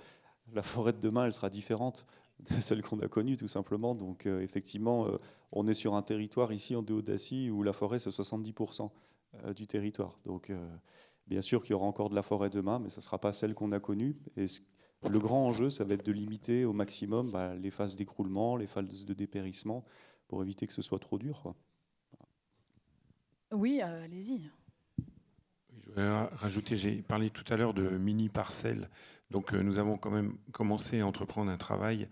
La forêt de demain, elle sera différente de celle qu'on a connue, tout simplement. Donc, effectivement, on est sur un territoire ici, en Déodacie, où la forêt, c'est 70% du territoire. Donc, bien sûr qu'il y aura encore de la forêt demain, mais ça ne sera pas celle qu'on a connue. Et le grand enjeu, ça va être de limiter au maximum les phases d'écroulement, les phases de dépérissement, pour éviter que ce soit trop dur, quoi. Oui, allez-y. Je vais rajouter, j'ai parlé tout à l'heure de mini-parcelles. Donc nous avons quand même commencé à entreprendre un travail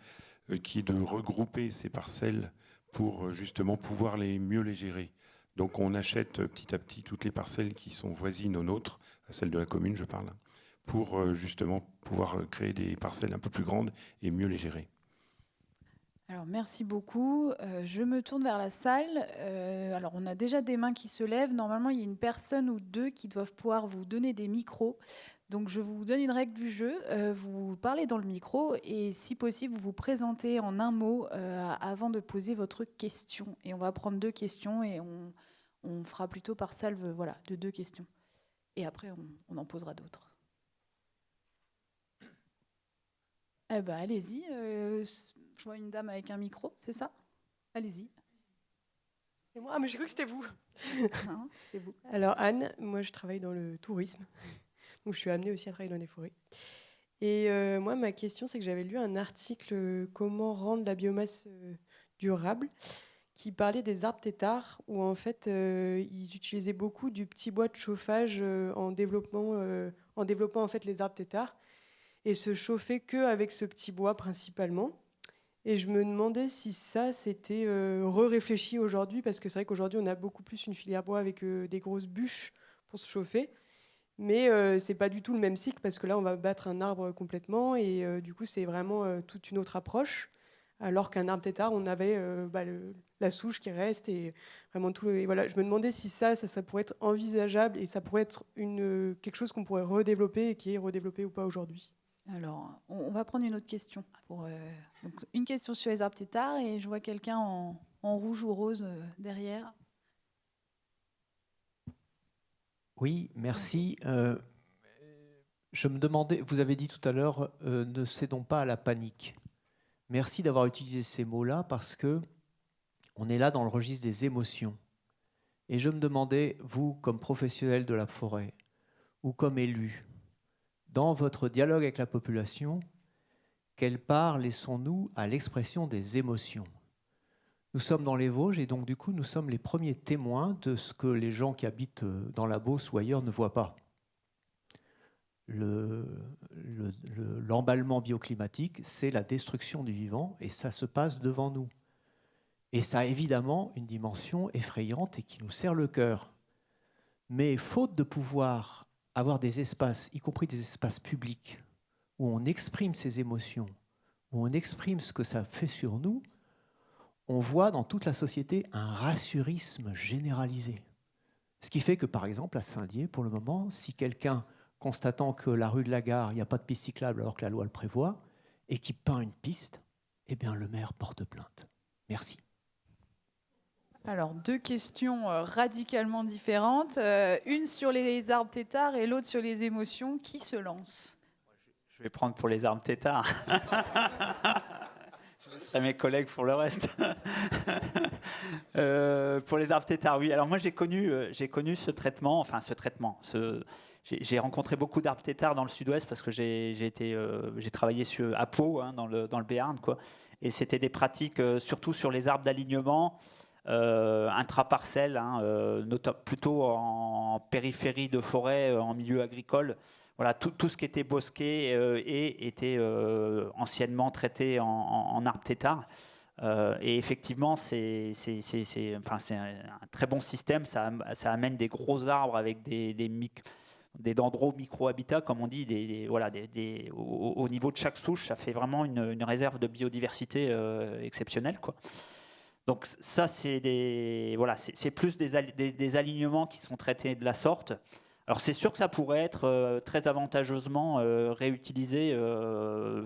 qui est de regrouper ces parcelles pour justement pouvoir mieux les gérer. Donc on achète petit à petit toutes les parcelles qui sont voisines aux nôtres, celles de la commune je parle, pour justement pouvoir créer des parcelles un peu plus grandes et mieux les gérer. Alors, merci beaucoup. Je me tourne vers la salle. Alors, on a déjà des mains qui se lèvent. Normalement, il y a une personne ou deux qui doivent pouvoir vous donner des micros. Donc, je vous donne une règle du jeu. Vous parlez dans le micro et, si possible, vous vous présentez en un mot avant de poser votre question. Et on va prendre 2 questions et on fera plutôt par salve de 2 questions. Et après, on en posera d'autres. Eh bien, allez-y. Je vois une dame avec un micro, c'est ça? Allez-y. C'est moi, mais j'ai cru que c'était vous. Non, c'est vous. Alors Anne, moi je travaille dans le tourisme, donc je suis amenée aussi à travailler dans les forêts. Et moi ma question c'est que j'avais lu un article comment rendre la biomasse durable qui parlait des arbres têtards où en fait ils utilisaient beaucoup du petit bois de chauffage en développant en fait les arbres têtards et se chauffaient qu'avec ce petit bois principalement. Et je me demandais si ça, c'était réfléchi aujourd'hui, parce que c'est vrai qu'aujourd'hui, on a beaucoup plus une filière bois avec des grosses bûches pour se chauffer. Mais c'est pas du tout le même cycle, parce que là, on va battre un arbre complètement, et du coup, c'est vraiment toute une autre approche. Alors qu'un arbre têtard, on avait la souche qui reste, et vraiment tout et voilà, je me demandais si ça pourrait être envisageable, et ça pourrait être quelque chose qu'on pourrait redévelopper, et qui est redéveloppé ou pas aujourd'hui. Alors, on va prendre une autre question. Donc, une question sur les arbres têtards et je vois quelqu'un en rouge ou rose derrière. Oui, merci. Je me demandais, vous avez dit tout à l'heure, ne cédons pas à la panique. Merci d'avoir utilisé ces mots-là parce que on est là dans le registre des émotions. Et je me demandais, vous, comme professionnel de la forêt ou comme élu, dans votre dialogue avec la population, quelle part laissons-nous à l'expression des émotions ? Nous sommes dans les Vosges et donc du coup nous sommes les premiers témoins de ce que les gens qui habitent dans la Beauce ou ailleurs ne voient pas. L'emballement bioclimatique, c'est la destruction du vivant et ça se passe devant nous. Et ça a évidemment une dimension effrayante et qui nous serre le cœur. Mais faute de pouvoir avoir des espaces, y compris des espaces publics, où on exprime ses émotions, où on exprime ce que ça fait sur nous, on voit dans toute la société un rassurisme généralisé. Ce qui fait que, par exemple, à Saint-Dié, pour le moment, si quelqu'un, constatant que la rue de la Gare, il n'y a pas de piste cyclable alors que la loi le prévoit, et qui peint une piste, eh bien, le maire porte plainte. Merci. Alors, 2 questions radicalement différentes. Une sur les arbres têtards et l'autre sur les émotions. Qui se lance ? Je vais prendre pour les arbres têtards. Je laisserai mes collègues pour le reste. Pour les arbres têtards, oui. Alors moi, j'ai connu ce traitement. J'ai rencontré beaucoup d'arbres têtards dans le sud-ouest parce que j'ai travaillé à Pau, dans le Béarn, quoi. Et c'était des pratiques surtout sur les arbres d'alignement. Intraparcelles, plutôt en périphérie de forêt, en milieu agricole. Voilà, tout ce qui était bosquet était anciennement traité en arbre tétard. Et effectivement, c'est un très bon système. Ça amène des gros arbres avec des dendros micro-habitats, comme on dit, au niveau de chaque souche. Ça fait vraiment une réserve de biodiversité exceptionnelle, quoi. Donc ça, c'est plus des alignements qui sont traités de la sorte. Alors c'est sûr que ça pourrait être très avantageusement réutilisé,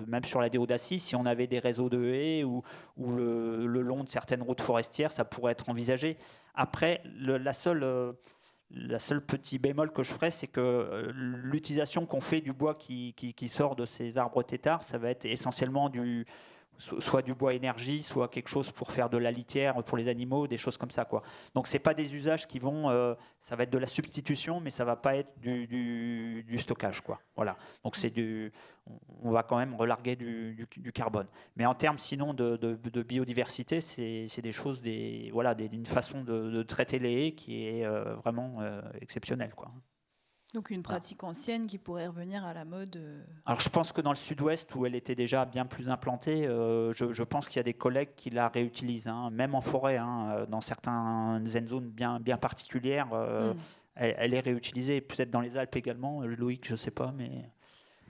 même sur la Déodacie, si on avait des réseaux de haies ou le long de certaines routes forestières, ça pourrait être envisagé. Après, la seule petit bémol que je ferais, c'est que l'utilisation qu'on fait du bois qui sort de ces arbres têtards, ça va être essentiellement soit du bois énergie, soit quelque chose pour faire de la litière pour les animaux, des choses comme ça, quoi. Donc c'est pas des usages qui vont, ça va être de la substitution, mais ça va pas être du stockage, quoi. Voilà. Donc on va quand même relarguer du carbone. Mais en termes sinon de biodiversité, c'est des choses, d'une façon de traiter les haies qui est vraiment exceptionnelle, quoi. Donc une pratique ancienne qui pourrait revenir à la mode. Alors je pense que dans le sud-ouest, où elle était déjà bien plus implantée, je pense qu'il y a des collègues qui la réutilisent, même en forêt, dans certaines zones bien particulières, elle est réutilisée, peut-être dans les Alpes également, Loïc, je ne sais pas, mais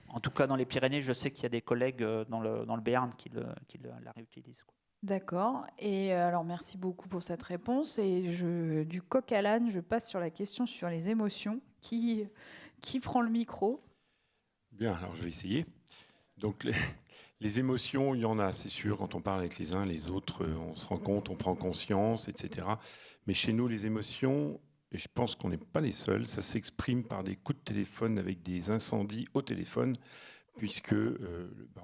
en tout cas dans les Pyrénées, je sais qu'il y a des collègues dans le Béarn qui la réutilisent, quoi. D'accord. Et alors merci beaucoup pour cette réponse. Et du coq à l'âne, je passe sur la question sur les émotions. Qui prend le micro ? Bien, alors je vais essayer. Donc les émotions, il y en a, c'est sûr. Quand on parle avec les uns, les autres, on se rend compte, on prend conscience, etc. Mais chez nous, les émotions, et je pense qu'on n'est pas les seuls, ça s'exprime par des coups de téléphone avec des incendies au téléphone, puisque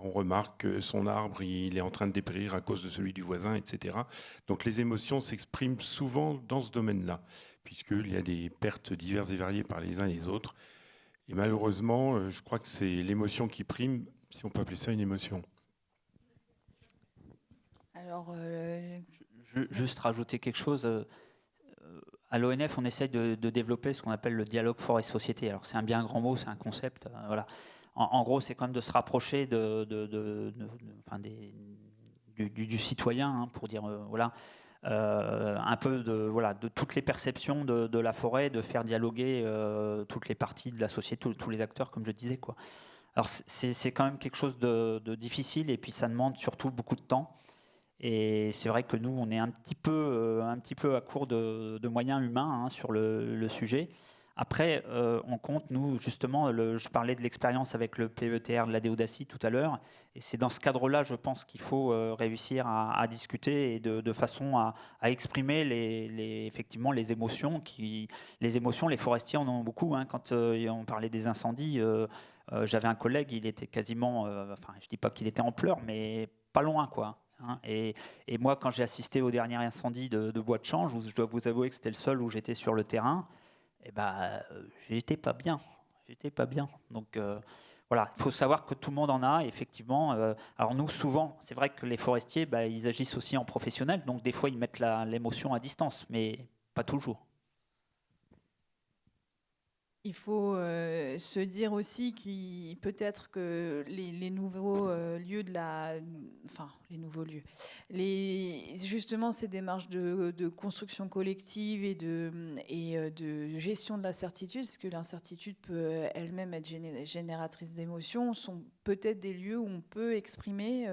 on remarque que son arbre, il est en train de dépérir à cause de celui du voisin, etc. Donc les émotions s'expriment souvent dans ce domaine-là, puisqu'il y a des pertes diverses et variées par les uns et les autres. Et malheureusement, je crois que c'est l'émotion qui prime, si on peut appeler ça une émotion. Alors, juste rajouter quelque chose. À l'ONF, on essaye de développer ce qu'on appelle le dialogue forêt-société. Alors c'est un bien grand mot, c'est un concept. Voilà. En gros, c'est quand même de se rapprocher du citoyen, pour dire un peu de toutes les perceptions de la forêt, de faire dialoguer toutes les parties de la société, tous les acteurs, comme je disais, quoi. Alors c'est quand même quelque chose de difficile, et puis ça demande surtout beaucoup de temps. Et c'est vrai que nous, on est un petit peu à court de moyens humains sur le sujet. Après, on compte, nous, justement, je parlais de l'expérience avec le PETR de la Déodacie tout à l'heure, et c'est dans ce cadre-là, je pense, qu'il faut réussir à discuter et de façon à exprimer effectivement les émotions. Les forestiers en ont beaucoup. Quand on parlait des incendies, j'avais un collègue, il était quasiment, je ne dis pas qu'il était en pleurs, mais pas loin, quoi. Et moi, quand j'ai assisté au dernier incendie de Bois de Change, où je dois vous avouer que c'était le seul où j'étais sur le terrain, j'étais pas bien. Donc Voilà, il faut savoir que tout le monde en a, effectivement. Alors nous, souvent, c'est vrai que les forestiers, ils agissent aussi en professionnel, donc des fois, ils mettent l'émotion à distance, mais pas toujours. Il faut se dire aussi que peut-être que les nouveaux lieux les nouveaux lieux, justement ces démarches de construction collective et de gestion de l'incertitude, parce que l'incertitude peut elle-même être génératrice d'émotions, sont peut-être des lieux où on peut exprimer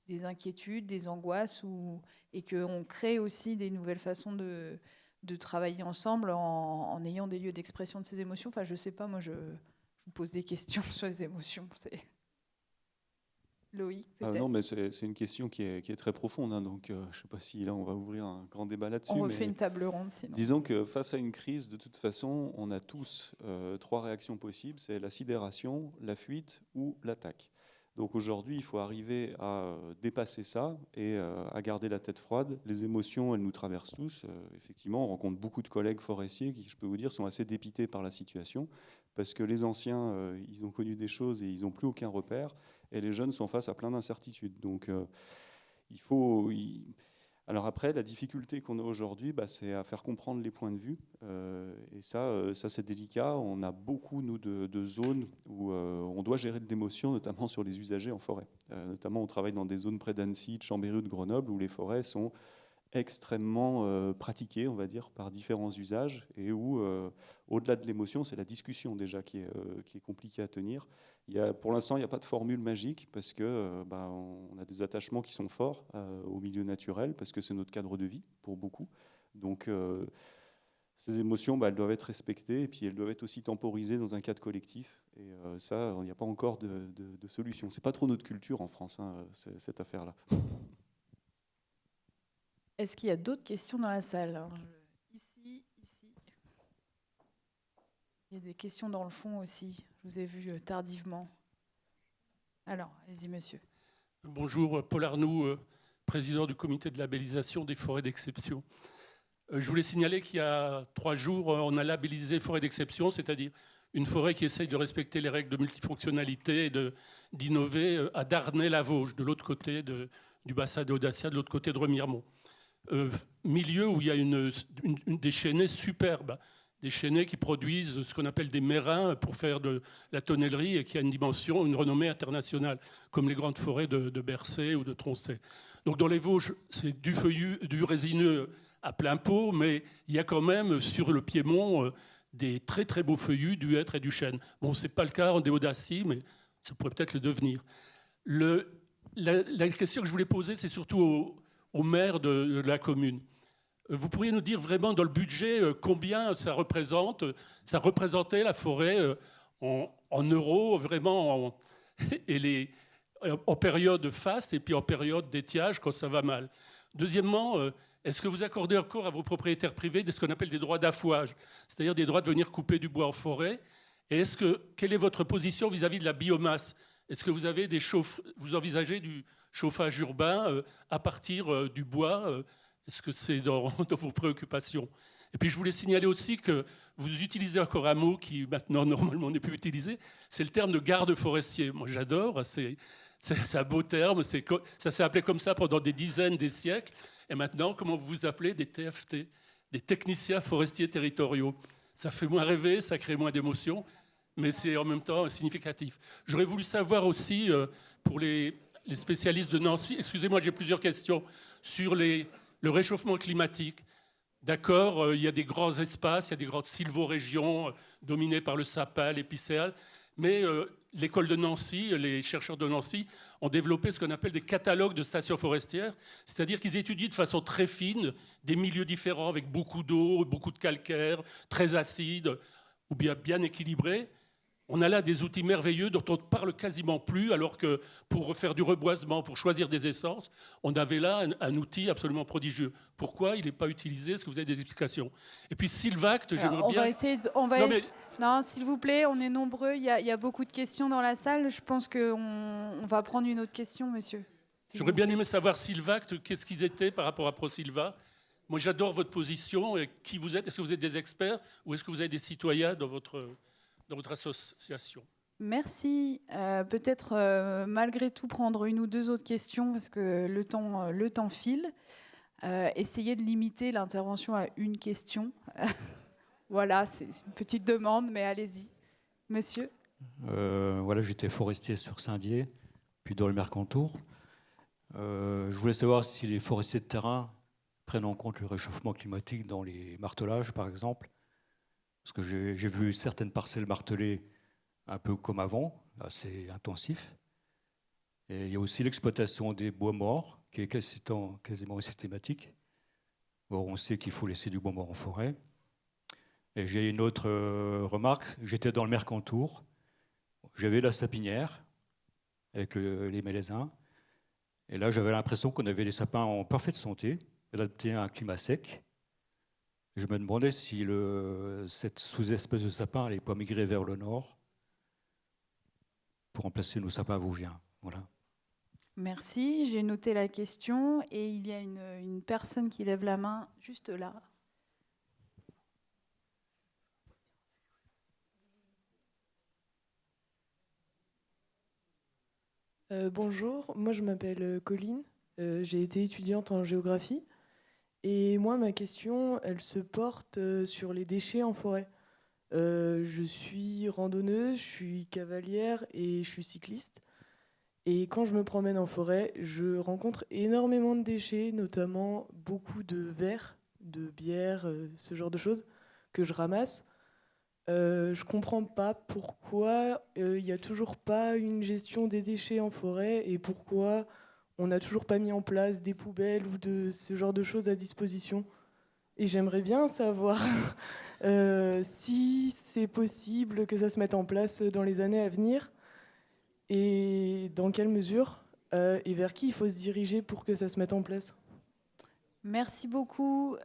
des inquiétudes, des angoisses, et qu'on crée aussi des nouvelles façons de travailler ensemble en ayant des lieux d'expression de ces émotions. Enfin, je sais pas, moi, je vous pose des questions sur les émotions. Loïc, peut-être. Non, mais c'est une question qui est très profonde, hein, donc je ne sais pas si là, on va ouvrir un grand débat là-dessus. On refait une table ronde, sinon. Disons que face à une crise, de toute façon, on a tous 3 réactions possibles, c'est la sidération, la fuite ou l'attaque. Donc aujourd'hui, il faut arriver à dépasser ça et à garder la tête froide. Les émotions, elles nous traversent tous. Effectivement, on rencontre beaucoup de collègues forestiers qui, je peux vous dire, sont assez dépités par la situation parce que les anciens, ils ont connu des choses et ils n'ont plus aucun repère. Et les jeunes sont face à plein d'incertitudes. Donc il faut... Alors après, la difficulté qu'on a aujourd'hui, c'est à faire comprendre les points de vue. Et ça c'est délicat. On a beaucoup, nous, de zones où on doit gérer de l'émotion, notamment sur les usagers en forêt. Notamment, on travaille dans des zones près d'Annecy, de Chambéry ou de Grenoble, où les forêts sont extrêmement pratiquées, on va dire, par différents usages, et où, au-delà de l'émotion, c'est la discussion déjà qui est compliquée à tenir. Pour l'instant, il n'y a pas de formule magique parce que on a des attachements qui sont forts au milieu naturel parce que c'est notre cadre de vie pour beaucoup. Donc, ces émotions, elles doivent être respectées et puis elles doivent être aussi temporisées dans un cadre collectif. Et ça, il n'y a pas encore de solution. C'est pas trop notre culture en France, hein, cette affaire-là. Est-ce qu'il y a d'autres questions dans la salle? Alors, ici. Il y a des questions dans le fond aussi. Je vous ai vu tardivement. Alors, allez-y, monsieur. Bonjour, Paul Arnoux, président du comité de labellisation des forêts d'exception. Je voulais signaler qu'il y a 3 jours, on a labellisé forêt d'exception, c'est-à-dire une forêt qui essaye de respecter les règles de multifonctionnalité et d'innover à Darney-la-Vosges, de l'autre côté du bassin d'Audacia, de l'autre côté de Remiremont. Milieu où il y a des chênaies superbes, des chênaies qui produisent ce qu'on appelle des mérins pour faire de la tonnellerie et qui a une renommée internationale, comme les grandes forêts de Bercé ou de Troncet. Donc dans les Vosges, c'est du résineux à plein pot, mais il y a quand même sur le Piémont des très très beaux feuillus, du hêtre et du chêne. Bon, c'est pas le cas en Déodacie, mais ça pourrait peut-être le devenir. La question que je voulais poser, c'est surtout au maire de la commune. Vous pourriez nous dire vraiment dans le budget combien ça représentait la forêt en euros, vraiment, en période faste et puis en période d'étiage quand ça va mal. Deuxièmement, est-ce que vous accordez encore à vos propriétaires privés ce qu'on appelle des droits d'affouage, c'est-à-dire des droits de venir couper du bois en forêt? Et quelle est votre position vis-à-vis de la biomasse? Est-ce que vous envisagez du chauffage urbain à partir du bois? Est-ce que c'est dans vos préoccupations? Et puis je voulais signaler aussi que vous utilisez encore un mot qui maintenant normalement n'est plus utilisé, c'est le terme de garde forestier. Moi j'adore, c'est un beau terme, ça s'est appelé comme ça pendant des dizaines, des siècles. Et maintenant, comment vous vous appelez? Des TFT, des techniciens forestiers territoriaux. Ça fait moins rêver, ça crée moins d'émotions, mais c'est en même temps significatif. J'aurais voulu savoir aussi, pour les spécialistes de Nancy, excusez-moi, j'ai plusieurs questions, sur le réchauffement climatique. D'accord, il y a des grands espaces, il y a des grandes sylvorégions dominées par le sapin, l'épicéal, mais l'école de Nancy, les chercheurs de Nancy ont développé ce qu'on appelle des catalogues de stations forestières, c'est-à-dire qu'ils étudient de façon très fine des milieux différents avec beaucoup d'eau, beaucoup de calcaire, très acide ou bien équilibrés. On a là des outils merveilleux dont on ne parle quasiment plus, alors que pour faire du reboisement, pour choisir des essences, on avait là un outil absolument prodigieux. Pourquoi il n'est pas utilisé? Est-ce que vous avez des explications? Et puis Sylvacte, j'aimerais bien... Non, s'il vous plaît, on est nombreux, il y a beaucoup de questions dans la salle. Je pense qu'on va prendre une autre question, monsieur. J'aurais bien aimé savoir Sylvacte, qu'est-ce qu'ils étaient par rapport à ProSylva. Moi, j'adore votre position. Et qui vous êtes? Est-ce que vous êtes des experts ou est-ce que vous avez des citoyens dans votre association? Merci. Peut-être malgré tout prendre une ou deux autres questions parce que le temps file. Essayez de limiter l'intervention à une question. Voilà, c'est une petite demande, mais allez-y. Monsieur ? Voilà, j'étais forestier sur Saint-Dié, puis dans le Mercantour. Je voulais savoir si les forestiers de terrain prennent en compte le réchauffement climatique dans les martelages, par exemple. Parce que j'ai vu certaines parcelles martelées un peu comme avant, assez intensif. Et il y a aussi l'exploitation des bois morts, qui est quasiment systématique. Or, on sait qu'il faut laisser du bois mort en forêt. Et j'ai une autre remarque. J'étais dans le Mercantour. J'avais la sapinière avec les mélésins. Et là, j'avais l'impression qu'on avait des sapins en parfaite santé, adaptés à un climat sec. Je me demandais si cette sous-espèce de sapin n'allait pas migrer vers le nord pour remplacer nos sapins vosgiens. Voilà. Merci, j'ai noté la question et il y a une personne qui lève la main juste là. Bonjour, moi je m'appelle Colline, j'ai été étudiante en géographie et moi ma question elle se porte sur les déchets en forêt. Je suis randonneuse, je suis cavalière et je suis cycliste. Et quand je me promène en forêt, je rencontre énormément de déchets, notamment beaucoup de verre, de bière, ce genre de choses que je ramasse. Je comprends pas pourquoi il n'y a toujours pas une gestion des déchets en forêt et pourquoi on n'a toujours pas mis en place des poubelles ou de ce genre de choses à disposition. Et j'aimerais bien savoir si c'est possible que ça se mette en place dans les années à venir et dans quelle mesure et vers qui il faut se diriger pour que ça se mette en place. Merci beaucoup.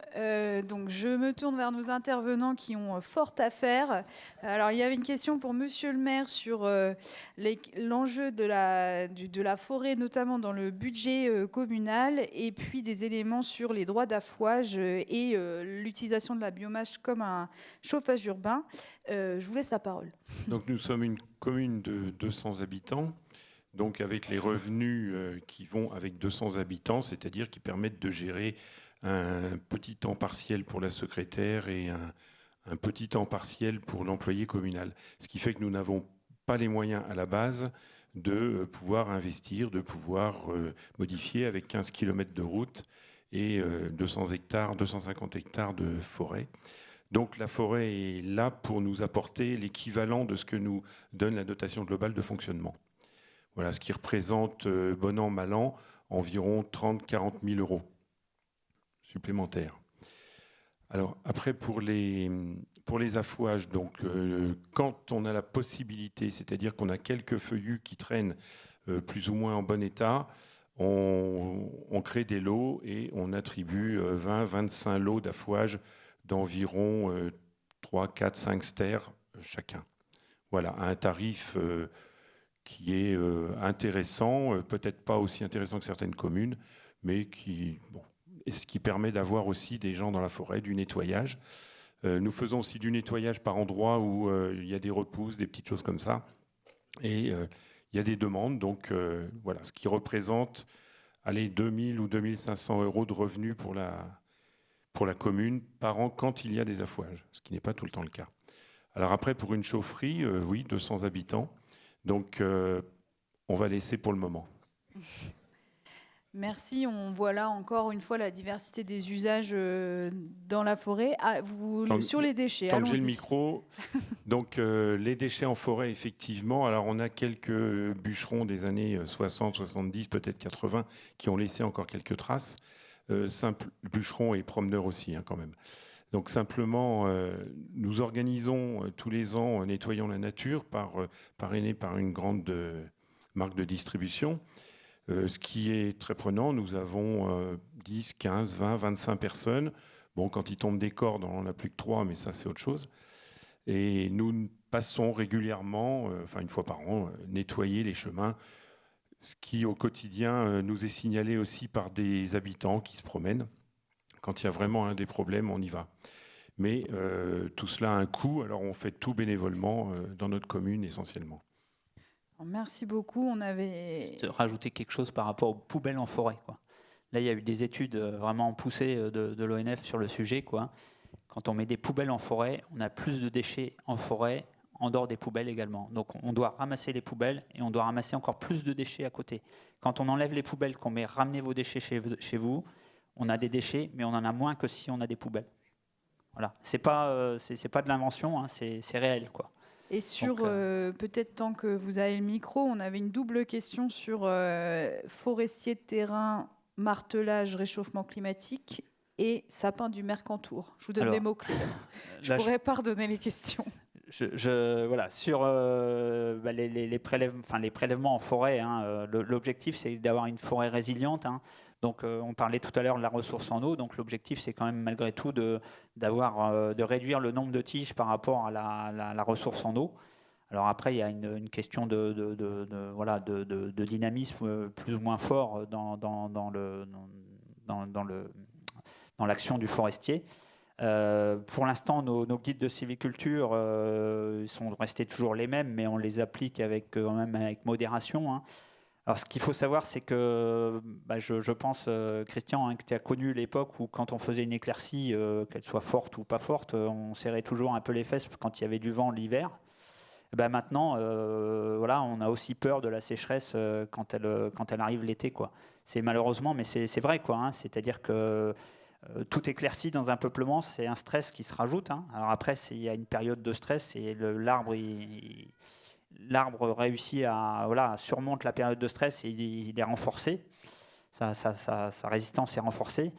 Donc, je me tourne vers nos intervenants qui ont fort à faire. Alors, il y avait une question pour Monsieur le maire sur l'enjeu de la forêt, notamment dans le budget communal, et puis des éléments sur les droits d'affouage et l'utilisation de la biomasse comme un chauffage urbain. Je vous laisse la parole. Donc, nous sommes une commune de 200 habitants. Donc avec les revenus qui vont avec 200 habitants, c'est-à-dire qui permettent de gérer un petit temps partiel pour la secrétaire et un petit temps partiel pour l'employé communal. Ce qui fait que nous n'avons pas les moyens à la base de pouvoir investir, de pouvoir modifier avec 15 km de route et 200 hectares, 250 hectares de forêt. Donc la forêt est là pour nous apporter l'équivalent de ce que nous donne la dotation globale de fonctionnement. Voilà, ce qui représente, bon an, mal an, environ 30-40 000 euros supplémentaires. Alors après, pour les affouages, donc, quand on a la possibilité, c'est-à-dire qu'on a quelques feuillus qui traînent plus ou moins en bon état, on crée des lots et on attribue 20-25 lots d'affouage d'environ 3, 4, 5 stères chacun. Voilà, à un tarif qui est intéressant, peut-être pas aussi intéressant que certaines communes, mais ce qui permet d'avoir aussi des gens dans la forêt, du nettoyage. Nous faisons aussi du nettoyage par endroits où il y a des repousses, des petites choses comme ça. Et il y a des demandes, donc voilà, ce qui représente 2000 ou 2500 euros de revenus pour la commune par an quand il y a des affouages, ce qui n'est pas tout le temps le cas. Alors après, pour une chaufferie, oui, 200 habitants. Donc, on va laisser pour le moment. Merci. On voit là encore une fois la diversité des usages dans la forêt. Sur les déchets, tant que j'ai le micro, donc les déchets en forêt, effectivement. Alors, on a quelques bûcherons des années 60, 70, peut-être 80, qui ont laissé encore quelques traces. Simples bûcherons et promeneurs aussi, hein, quand même. Donc simplement, nous organisons tous les ans Nettoyons la nature, parrainé par une grande marque de distribution. Ce qui est très prenant, nous avons 10, 15, 20, 25 personnes. Bon, quand il tombe des cordes, on n'en a plus que 3, mais ça c'est autre chose. Et nous passons régulièrement, une fois par an, nettoyer les chemins, ce qui au quotidien nous est signalé aussi par des habitants qui se promènent. Quand il y a vraiment des problèmes, on y va. Mais tout cela a un coût, alors on fait tout bénévolement dans notre commune essentiellement. Merci beaucoup. On avait rajouter quelque chose par rapport aux poubelles en forêt, quoi. Là, il y a eu des études vraiment poussées de l'ONF sur le sujet, quoi. Quand on met des poubelles en forêt, on a plus de déchets en forêt, en dehors des poubelles également. Donc on doit ramasser les poubelles et on doit ramasser encore plus de déchets à côté. Quand on enlève les poubelles, qu'on met ramenez vos déchets chez vous, on a des déchets, mais on en a moins que si on a des poubelles. Voilà. C'est pas de l'invention, hein, c'est réel, quoi. Et sur, Donc, peut-être tant que vous avez le micro, on avait une double question sur forestier de terrain, martelage, réchauffement climatique et sapin du Mercantour. Je vous donne Alors, des mots-clés. Je là, pourrais pas redonner les questions. Voilà, sur les prélèvements en forêt, hein, l'objectif c'est d'avoir une forêt résiliente. Hein. Donc, on parlait tout à l'heure de la ressource en eau. Donc, l'objectif c'est quand même malgré tout de réduire le nombre de tiges par rapport à la ressource en eau. Alors après, il y a une question de dynamisme plus ou moins fort dans l'action du forestier. Pour l'instant, nos guides de sylviculture sont restés toujours les mêmes, mais on les applique avec modération. Hein. Alors, ce qu'il faut savoir, c'est que je pense, Christian, hein, que tu as connu l'époque où quand on faisait une éclaircie, qu'elle soit forte ou pas forte, on serrait toujours un peu les fesses quand il y avait du vent l'hiver. Maintenant, on a aussi peur de la sécheresse quand elle arrive l'été, quoi. C'est malheureusement, mais c'est vrai, quoi. Hein. C'est-à-dire que tout éclairci dans un peuplement, c'est un stress qui se rajoute. Hein. Alors après, il y a une période de stress et l'arbre réussit à surmonte la période de stress et il est renforcé. Sa résistance est renforcée.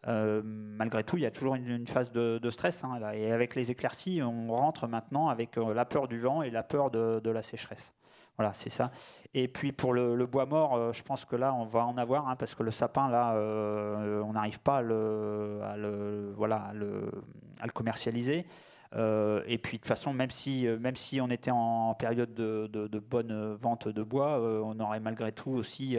Malgré tout, il y a toujours une phase de stress. Hein, là. Et avec les éclaircies, on rentre maintenant avec la peur du vent et la peur de la sécheresse. Voilà, c'est ça. Et puis pour le bois mort, je pense que là, on va en avoir, hein, parce que le sapin, là, on n'arrive pas à le commercialiser. Et puis de toute façon, même si on était en période de bonne vente de bois, on aurait malgré tout aussi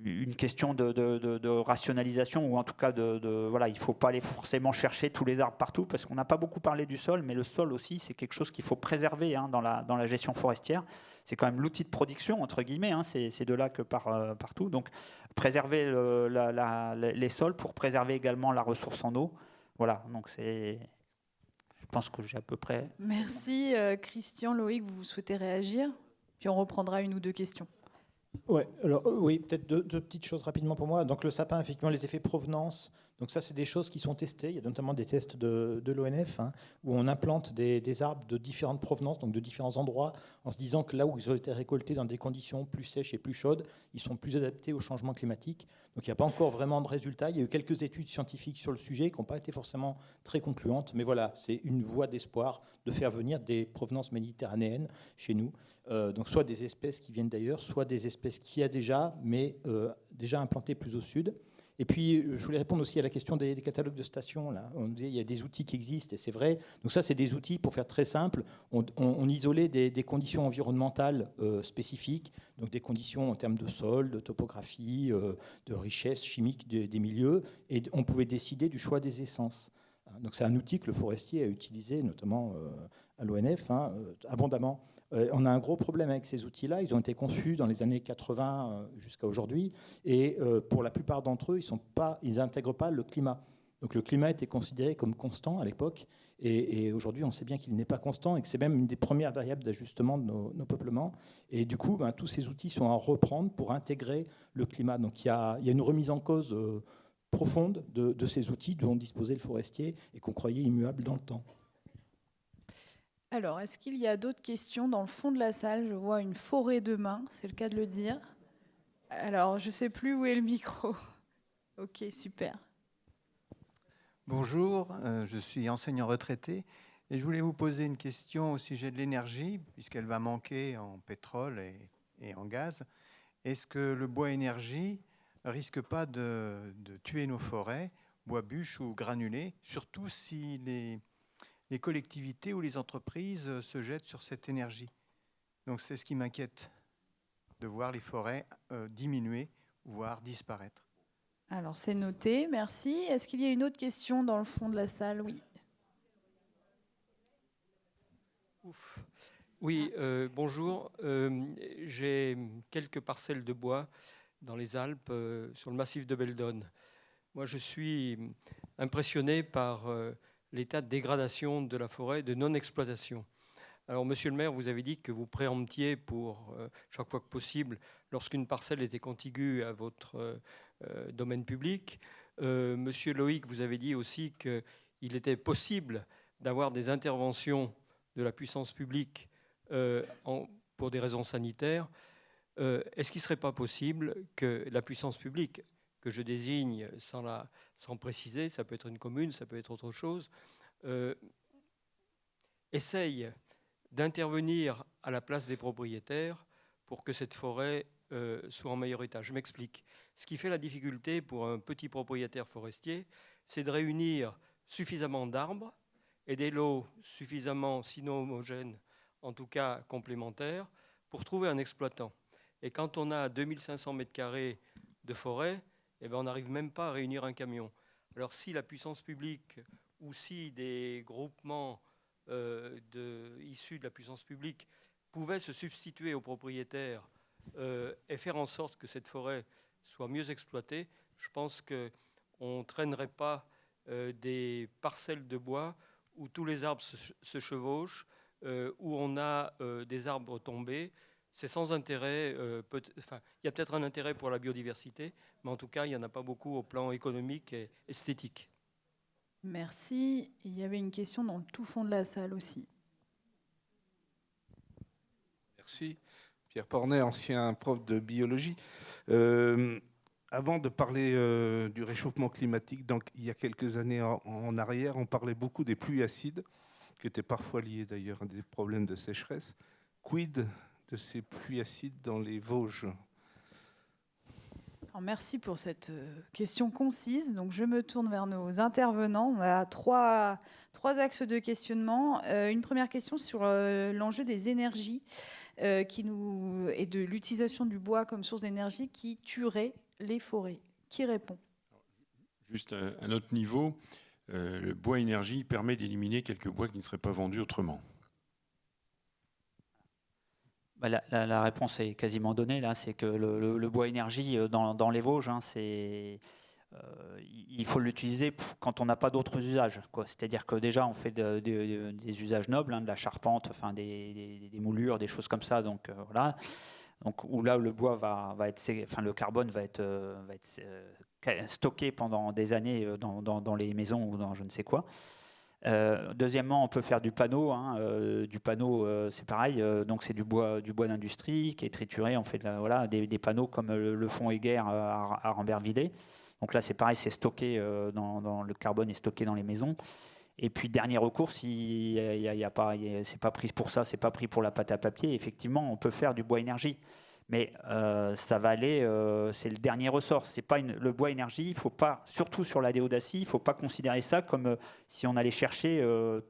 une question de rationalisation, ou en tout cas il ne faut pas aller forcément chercher tous les arbres partout, parce qu'on n'a pas beaucoup parlé du sol, mais le sol aussi c'est quelque chose qu'il faut préserver, hein, dans la gestion forestière. C'est quand même l'outil de production entre guillemets, hein, c'est de là que partout. Donc préserver les sols pour préserver également la ressource en eau. Voilà, donc je pense que j'ai à peu près... Merci Christian, Loïc, vous souhaitez réagir? Puis on reprendra une ou deux questions. Ouais, alors oui, peut-être deux petites choses rapidement pour moi. Donc le sapin, effectivement, les effets provenance. Donc ça, c'est des choses qui sont testées. Il y a notamment des tests de l'ONF, hein, où on implante des arbres de différentes provenances, donc de différents endroits, en se disant que là où ils ont été récoltés dans des conditions plus sèches et plus chaudes, ils sont plus adaptés au changement climatique. Donc il n'y a pas encore vraiment de résultats. Il y a eu quelques études scientifiques sur le sujet qui n'ont pas été forcément très concluantes. Mais voilà, c'est une voie d'espoir de faire venir des provenances méditerranéennes chez nous. Donc soit des espèces qui viennent d'ailleurs, soit des espèces qu'il y a déjà, mais déjà implantées plus au sud. Et puis, je voulais répondre aussi à la question des catalogues de stations. Là. On disait qu'il y a des outils qui existent, et c'est vrai. Donc ça, c'est des outils, pour faire très simple, on isolait des conditions environnementales spécifiques, donc des conditions en termes de sol, de topographie, de richesse chimique des milieux, et on pouvait décider du choix des essences. Donc c'est un outil que le forestier a utilisé, notamment à l'ONF, hein, abondamment. On a un gros problème avec ces outils-là. Ils ont été conçus dans les années 80 jusqu'à aujourd'hui. Et pour la plupart d'entre eux, ils n'intègrent pas le climat. Donc le climat était considéré comme constant à l'époque. Et aujourd'hui, on sait bien qu'il n'est pas constant et que c'est même une des premières variables d'ajustement de nos peuplements. Et du coup, tous ces outils sont à reprendre pour intégrer le climat. Donc il y a une remise en cause profonde de ces outils dont disposait le forestier et qu'on croyait immuables dans le temps. Alors, est-ce qu'il y a d'autres questions dans le fond de la salle? Je vois une forêt de mains, c'est le cas de le dire. Alors, je ne sais plus où est le micro. Ok, super. Bonjour, je suis enseignant retraité et je voulais vous poser une question au sujet de l'énergie, puisqu'elle va manquer en pétrole et en gaz. Est-ce que le bois énergie risque pas de tuer nos forêts, bois bûches ou granulés, surtout si les collectivités ou les entreprises se jettent sur cette énergie? Donc c'est ce qui m'inquiète, de voir les forêts diminuer, voire disparaître. Alors c'est noté, merci. Est-ce qu'il y a une autre question dans le fond de la salle? Oui. Oui, bonjour. J'ai quelques parcelles de bois dans les Alpes, sur le massif de Beldonne. Moi, je suis impressionné par l'état de dégradation de la forêt, de non-exploitation. Alors, monsieur le maire, vous avez dit que vous préemptiez pour chaque fois que possible, lorsqu'une parcelle était contiguë à votre domaine public. Monsieur Loïc, vous avez dit aussi qu'il était possible d'avoir des interventions de la puissance publique pour des raisons sanitaires. Est-ce qu'il ne serait pas possible que la puissance publique, que je désigne sans préciser, ça peut être une commune, ça peut être autre chose, essaye d'intervenir à la place des propriétaires pour que cette forêt soit en meilleur état? Je m'explique. Ce qui fait la difficulté pour un petit propriétaire forestier, c'est de réunir suffisamment d'arbres et des lots suffisamment, sinon homogènes, en tout cas complémentaires, pour trouver un exploitant. Et quand on a 2500 m² de forêt, eh bien, on n'arrive même pas à réunir un camion. Alors si la puissance publique ou si des groupements issus de la puissance publique pouvaient se substituer aux propriétaires et faire en sorte que cette forêt soit mieux exploitée, je pense qu'on ne traînerait pas des parcelles de bois où tous les arbres se chevauchent, où on a des arbres tombés. C'est sans intérêt. Il y a peut-être un intérêt pour la biodiversité, mais en tout cas, il n'y en a pas beaucoup au plan économique et esthétique. Merci. Il y avait une question dans le tout fond de la salle aussi. Merci. Pierre Pornet, ancien prof de biologie. Avant de parler du réchauffement climatique, donc, il y a quelques années en arrière, on parlait beaucoup des pluies acides, qui étaient parfois liées d'ailleurs à des problèmes de sécheresse. Quid de ces pluies acides dans les Vosges? Alors, merci pour cette question concise. Donc, je me tourne vers nos intervenants. On a trois axes de questionnement. Une première question sur l'enjeu des énergies et de l'utilisation du bois comme source d'énergie qui tuerait les forêts. Qui répond? Juste à un autre niveau, le bois énergie permet d'éliminer quelques bois qui ne seraient pas vendus autrement. La réponse est quasiment donnée là, c'est que le bois énergie dans les Vosges, il faut l'utiliser quand on n'a pas d'autres usages, quoi. C'est-à-dire que déjà on fait des usages nobles, de la charpente, enfin des moulures, des choses comme ça. Donc voilà. Donc où là le bois le carbone va être stocké pendant des années dans les maisons ou dans je ne sais quoi. Deuxièmement, on peut faire du panneau. Du panneau, c'est pareil. Donc c'est du bois d'industrie qui est trituré. On fait des panneaux comme le font Heger à Rambervillers. Donc là, c'est pareil, c'est stocké le carbone est stocké dans les maisons. Et puis dernier recours, si c'est pas pris pour ça, c'est pas pris pour la pâte à papier. Effectivement, on peut faire du bois énergie. Mais ça va aller, c'est le dernier ressort. C'est pas le bois énergie, il faut pas, surtout sur la déodacie, il ne faut pas considérer ça comme si on allait chercher.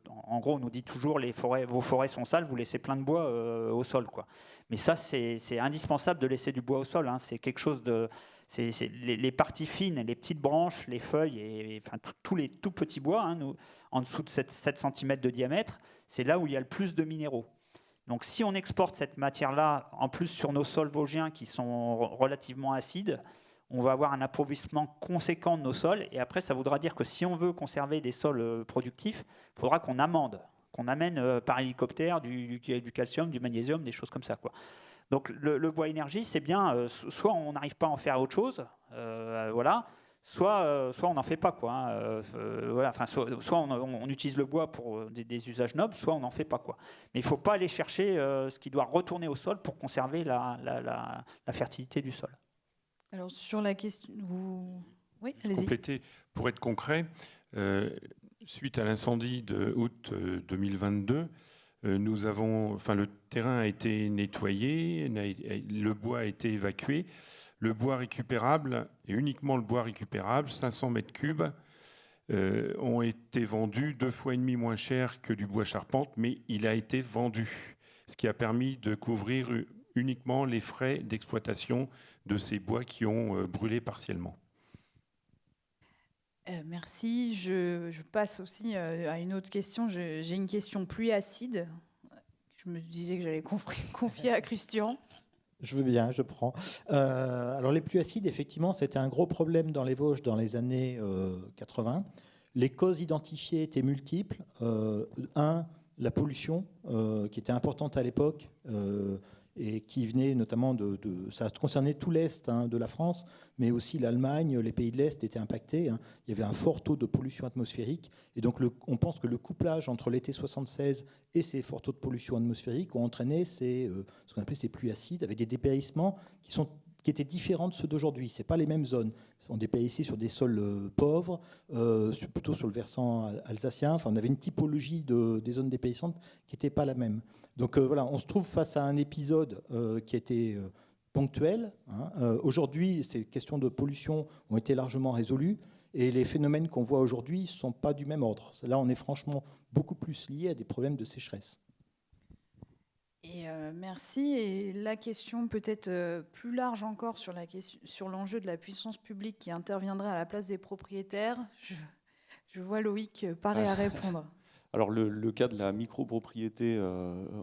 En gros, on nous dit toujours vos forêts sont sales, vous laissez plein de bois au sol, quoi. Mais ça, c'est indispensable de laisser du bois au sol. C'est quelque chose de. Les parties fines, les petites branches, les feuilles, et enfin, tous les tout petits bois, en dessous de 7 cm de diamètre, c'est là où il y a le plus de minéraux. Donc si on exporte cette matière-là, en plus sur nos sols vosgiens qui sont relativement acides, on va avoir un appauvrissement conséquent de nos sols. Et après, ça voudra dire que si on veut conserver des sols productifs, il faudra qu'on amène par hélicoptère du calcium, du magnésium, des choses comme ça, quoi. Donc le bois énergie, c'est bien, soit on n'arrive pas à en faire autre chose, soit on n'en fait pas, quoi. Soit on utilise le bois pour des usages nobles, soit on n'en fait pas, quoi. Mais il ne faut pas aller chercher ce qui doit retourner au sol pour conserver la fertilité du sol. Alors sur la question, oui, allez-y. Compléter, pour être concret, suite à l'incendie de août 2022, le terrain a été nettoyé, le bois a été évacué. Le bois récupérable, et uniquement le bois récupérable, 500 m3, ont été vendus 2,5 fois moins cher que du bois charpente, mais il a été vendu, ce qui a permis de couvrir uniquement les frais d'exploitation de ces bois qui ont brûlé partiellement. Merci. Je passe aussi à une autre question. J'ai une question pluie acide. Je me disais que j'allais confier à Christian. Je veux bien, je prends. Alors les pluies acides, effectivement, c'était un gros problème dans les Vosges dans les années 80. Les causes identifiées étaient multiples. La pollution, qui était importante à l'époque, et qui venait notamment ça concernait tout l'Est de la France, mais aussi l'Allemagne, les pays de l'Est étaient impactés. Il y avait un fort taux de pollution atmosphérique. Et donc on pense que le couplage entre l'été 76 et ces forts taux de pollution atmosphérique ont entraîné ce qu'on appelait ces pluies acides, avec des dépérissements qui étaient différents de ceux d'aujourd'hui. Ce n'est pas les mêmes zones. On dépérissait sur des sols pauvres, plutôt sur le versant alsacien. Enfin, on avait une typologie des zones dépérissantes qui n'était pas la même. Donc voilà, on se trouve face à un épisode qui était ponctuel. Aujourd'hui, ces questions de pollution ont été largement résolues. Et les phénomènes qu'on voit aujourd'hui ne sont pas du même ordre. Là, on est franchement beaucoup plus lié à des problèmes de sécheresse. Et merci. Et la question peut-être plus large encore sur l'enjeu de la puissance publique qui interviendrait à la place des propriétaires. Je vois Loïc paraît à répondre. Alors le cas de la micropropriété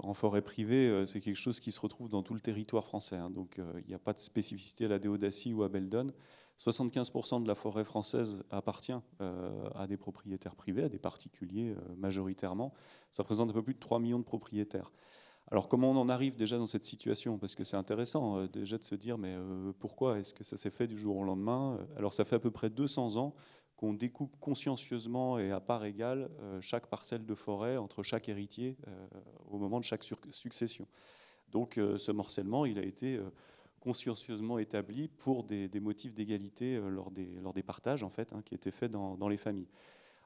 en forêt privée, c'est quelque chose qui se retrouve dans tout le territoire français. Donc il n'y a pas de spécificité à la Déodacie ou à Beldon. 75% de la forêt française appartient à des propriétaires privés, à des particuliers majoritairement. Ça représente un peu plus de 3 millions de propriétaires. Alors comment on en arrive déjà dans cette situation? Parce que c'est intéressant déjà de se dire mais pourquoi est-ce que ça s'est fait du jour au lendemain? Alors ça fait à peu près 200 ans qu'on découpe consciencieusement et à part égale chaque parcelle de forêt entre chaque héritier au moment de chaque succession. Donc ce morcellement, il a été consciencieusement établi pour des motifs d'égalité lors des partages en fait, qui étaient faits dans les familles.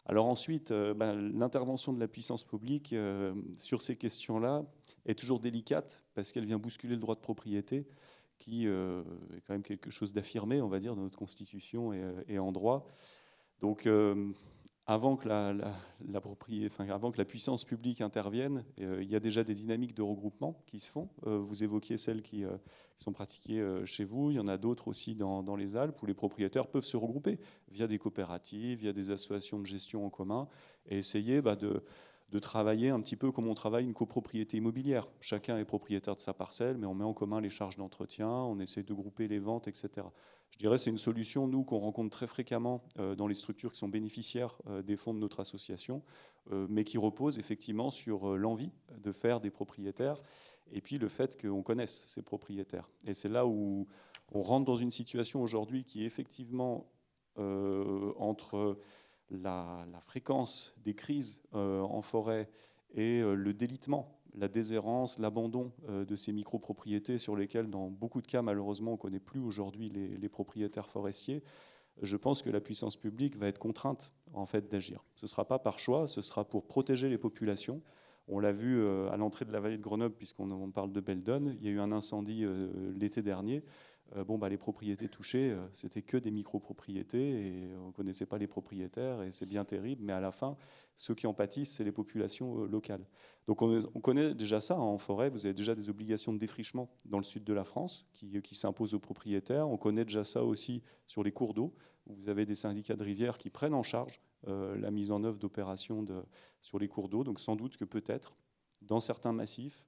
Alors ensuite, l'intervention de la puissance publique sur ces questions-là est toujours délicate parce qu'elle vient bousculer le droit de propriété qui est quand même quelque chose d'affirmé, on va dire, dans notre Constitution et en droit. Donc avant que avant que la puissance publique intervienne, il y a déjà des dynamiques de regroupement qui se font. Vous évoquiez celles qui sont pratiquées chez vous. Il y en a d'autres aussi dans les Alpes où les propriétaires peuvent se regrouper via des coopératives, via des associations de gestion en commun et essayer de travailler un petit peu comme on travaille une copropriété immobilière. Chacun est propriétaire de sa parcelle, mais on met en commun les charges d'entretien, on essaie de grouper les ventes, etc. Je dirais que c'est une solution, nous, qu'on rencontre très fréquemment dans les structures qui sont bénéficiaires des fonds de notre association, mais qui repose effectivement sur l'envie de faire des propriétaires et puis le fait qu'on connaisse ces propriétaires. Et c'est là où on rentre dans une situation aujourd'hui qui est effectivement entre la fréquence des crises en forêt et le délitement, la déshérence, l'abandon de ces micropropriétés sur lesquelles, dans beaucoup de cas, malheureusement, on ne connaît plus aujourd'hui les propriétaires forestiers. Je pense que la puissance publique va être contrainte en fait, d'agir. Ce ne sera pas par choix, ce sera pour protéger les populations. On l'a vu à l'entrée de la vallée de Grenoble, puisqu'on parle de Beldon. Il y a eu un incendie l'été dernier. Les propriétés touchées, c'était que des micropropriétés et on ne connaissait pas les propriétaires et c'est bien terrible, mais à la fin, ceux qui en pâtissent, c'est les populations locales. Donc on connaît déjà ça en forêt, vous avez déjà des obligations de défrichement dans le sud de la France qui s'imposent aux propriétaires. On connaît déjà ça aussi sur les cours d'eau, où vous avez des syndicats de rivières qui prennent en charge la mise en œuvre d'opérations sur les cours d'eau. Donc sans doute que peut-être, dans certains massifs,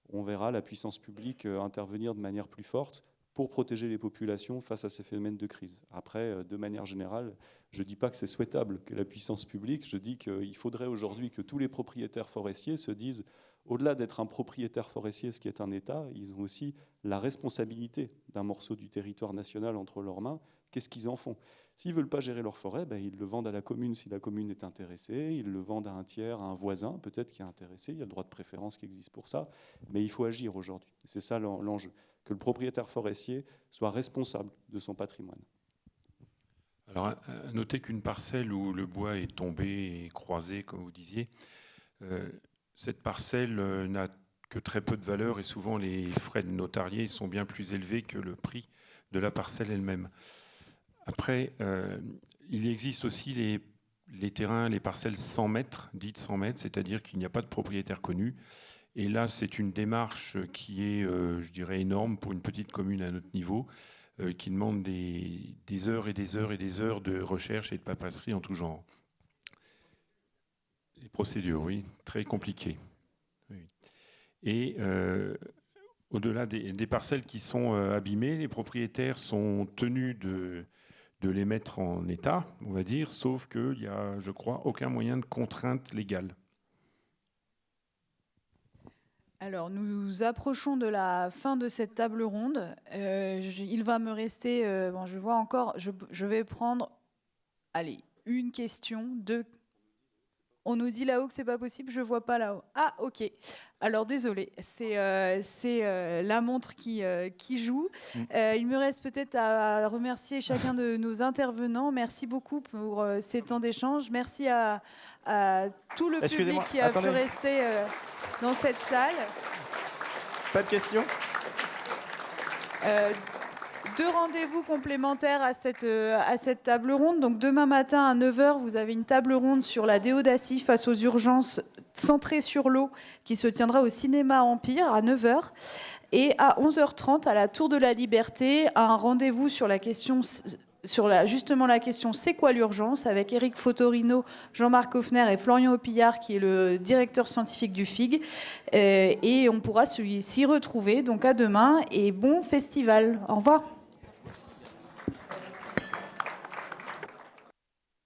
on verra la puissance publique intervenir de manière plus forte pour protéger les populations face à ces phénomènes de crise. Après, de manière générale, je ne dis pas que c'est souhaitable que la puissance publique, je dis qu'il faudrait aujourd'hui que tous les propriétaires forestiers se disent, au-delà d'être un propriétaire forestier, ce qui est un État, ils ont aussi la responsabilité d'un morceau du territoire national entre leurs mains. Qu'est-ce qu'ils en font? S'ils ne veulent pas gérer leur forêt, ils le vendent à la commune si la commune est intéressée, ils le vendent à un tiers, à un voisin peut-être qui est intéressé, il y a le droit de préférence qui existe pour ça, mais il faut agir aujourd'hui. C'est ça l'enjeu, que le propriétaire forestier soit responsable de son patrimoine. Alors, à noter qu'une parcelle où le bois est tombé et croisé, comme vous disiez, cette parcelle n'a que très peu de valeur et souvent les frais de notariés sont bien plus élevés que le prix de la parcelle elle-même. Après, il existe aussi les terrains, les parcelles 100 mètres, dites 100 mètres, c'est-à-dire qu'il n'y a pas de propriétaire connu. Et là, c'est une démarche qui est, je dirais, énorme pour une petite commune à notre niveau, qui demande des heures et des heures et des heures de recherche et de paperasserie en tout genre. Les procédures, oui, très compliquées. Oui. Et au-delà des parcelles qui sont abîmées, les propriétaires sont tenus de les mettre en état, on va dire, sauf qu'il n'y a, je crois, aucun moyen de contrainte légale. Alors, nous approchons de la fin de cette table ronde. Il va me rester, je vois encore, je vais prendre, allez, une question, deux. On nous dit là-haut que c'est pas possible, je vois pas là-haut. Ah, ok. Alors désolé, c'est la montre qui joue. Il me reste peut-être à remercier chacun de nos intervenants. Merci beaucoup pour ces temps d'échange. Merci à tout le public qui a pu rester dans cette salle. Pas de questions ? Deux rendez-vous complémentaires à cette table ronde. Donc demain matin à 9h, vous avez une table ronde sur la déodacie face aux urgences centrée sur l'eau qui se tiendra au Cinéma Empire à 9h. Et à 11h30, à la Tour de la Liberté, un rendez-vous sur la question... justement la question « C'est quoi l'urgence ?» avec Éric Fotorino, Jean-Marc Hoffner et Florian Opillard, qui est le directeur scientifique du FIG. Et on pourra s'y retrouver. Donc à demain et bon festival. Au revoir.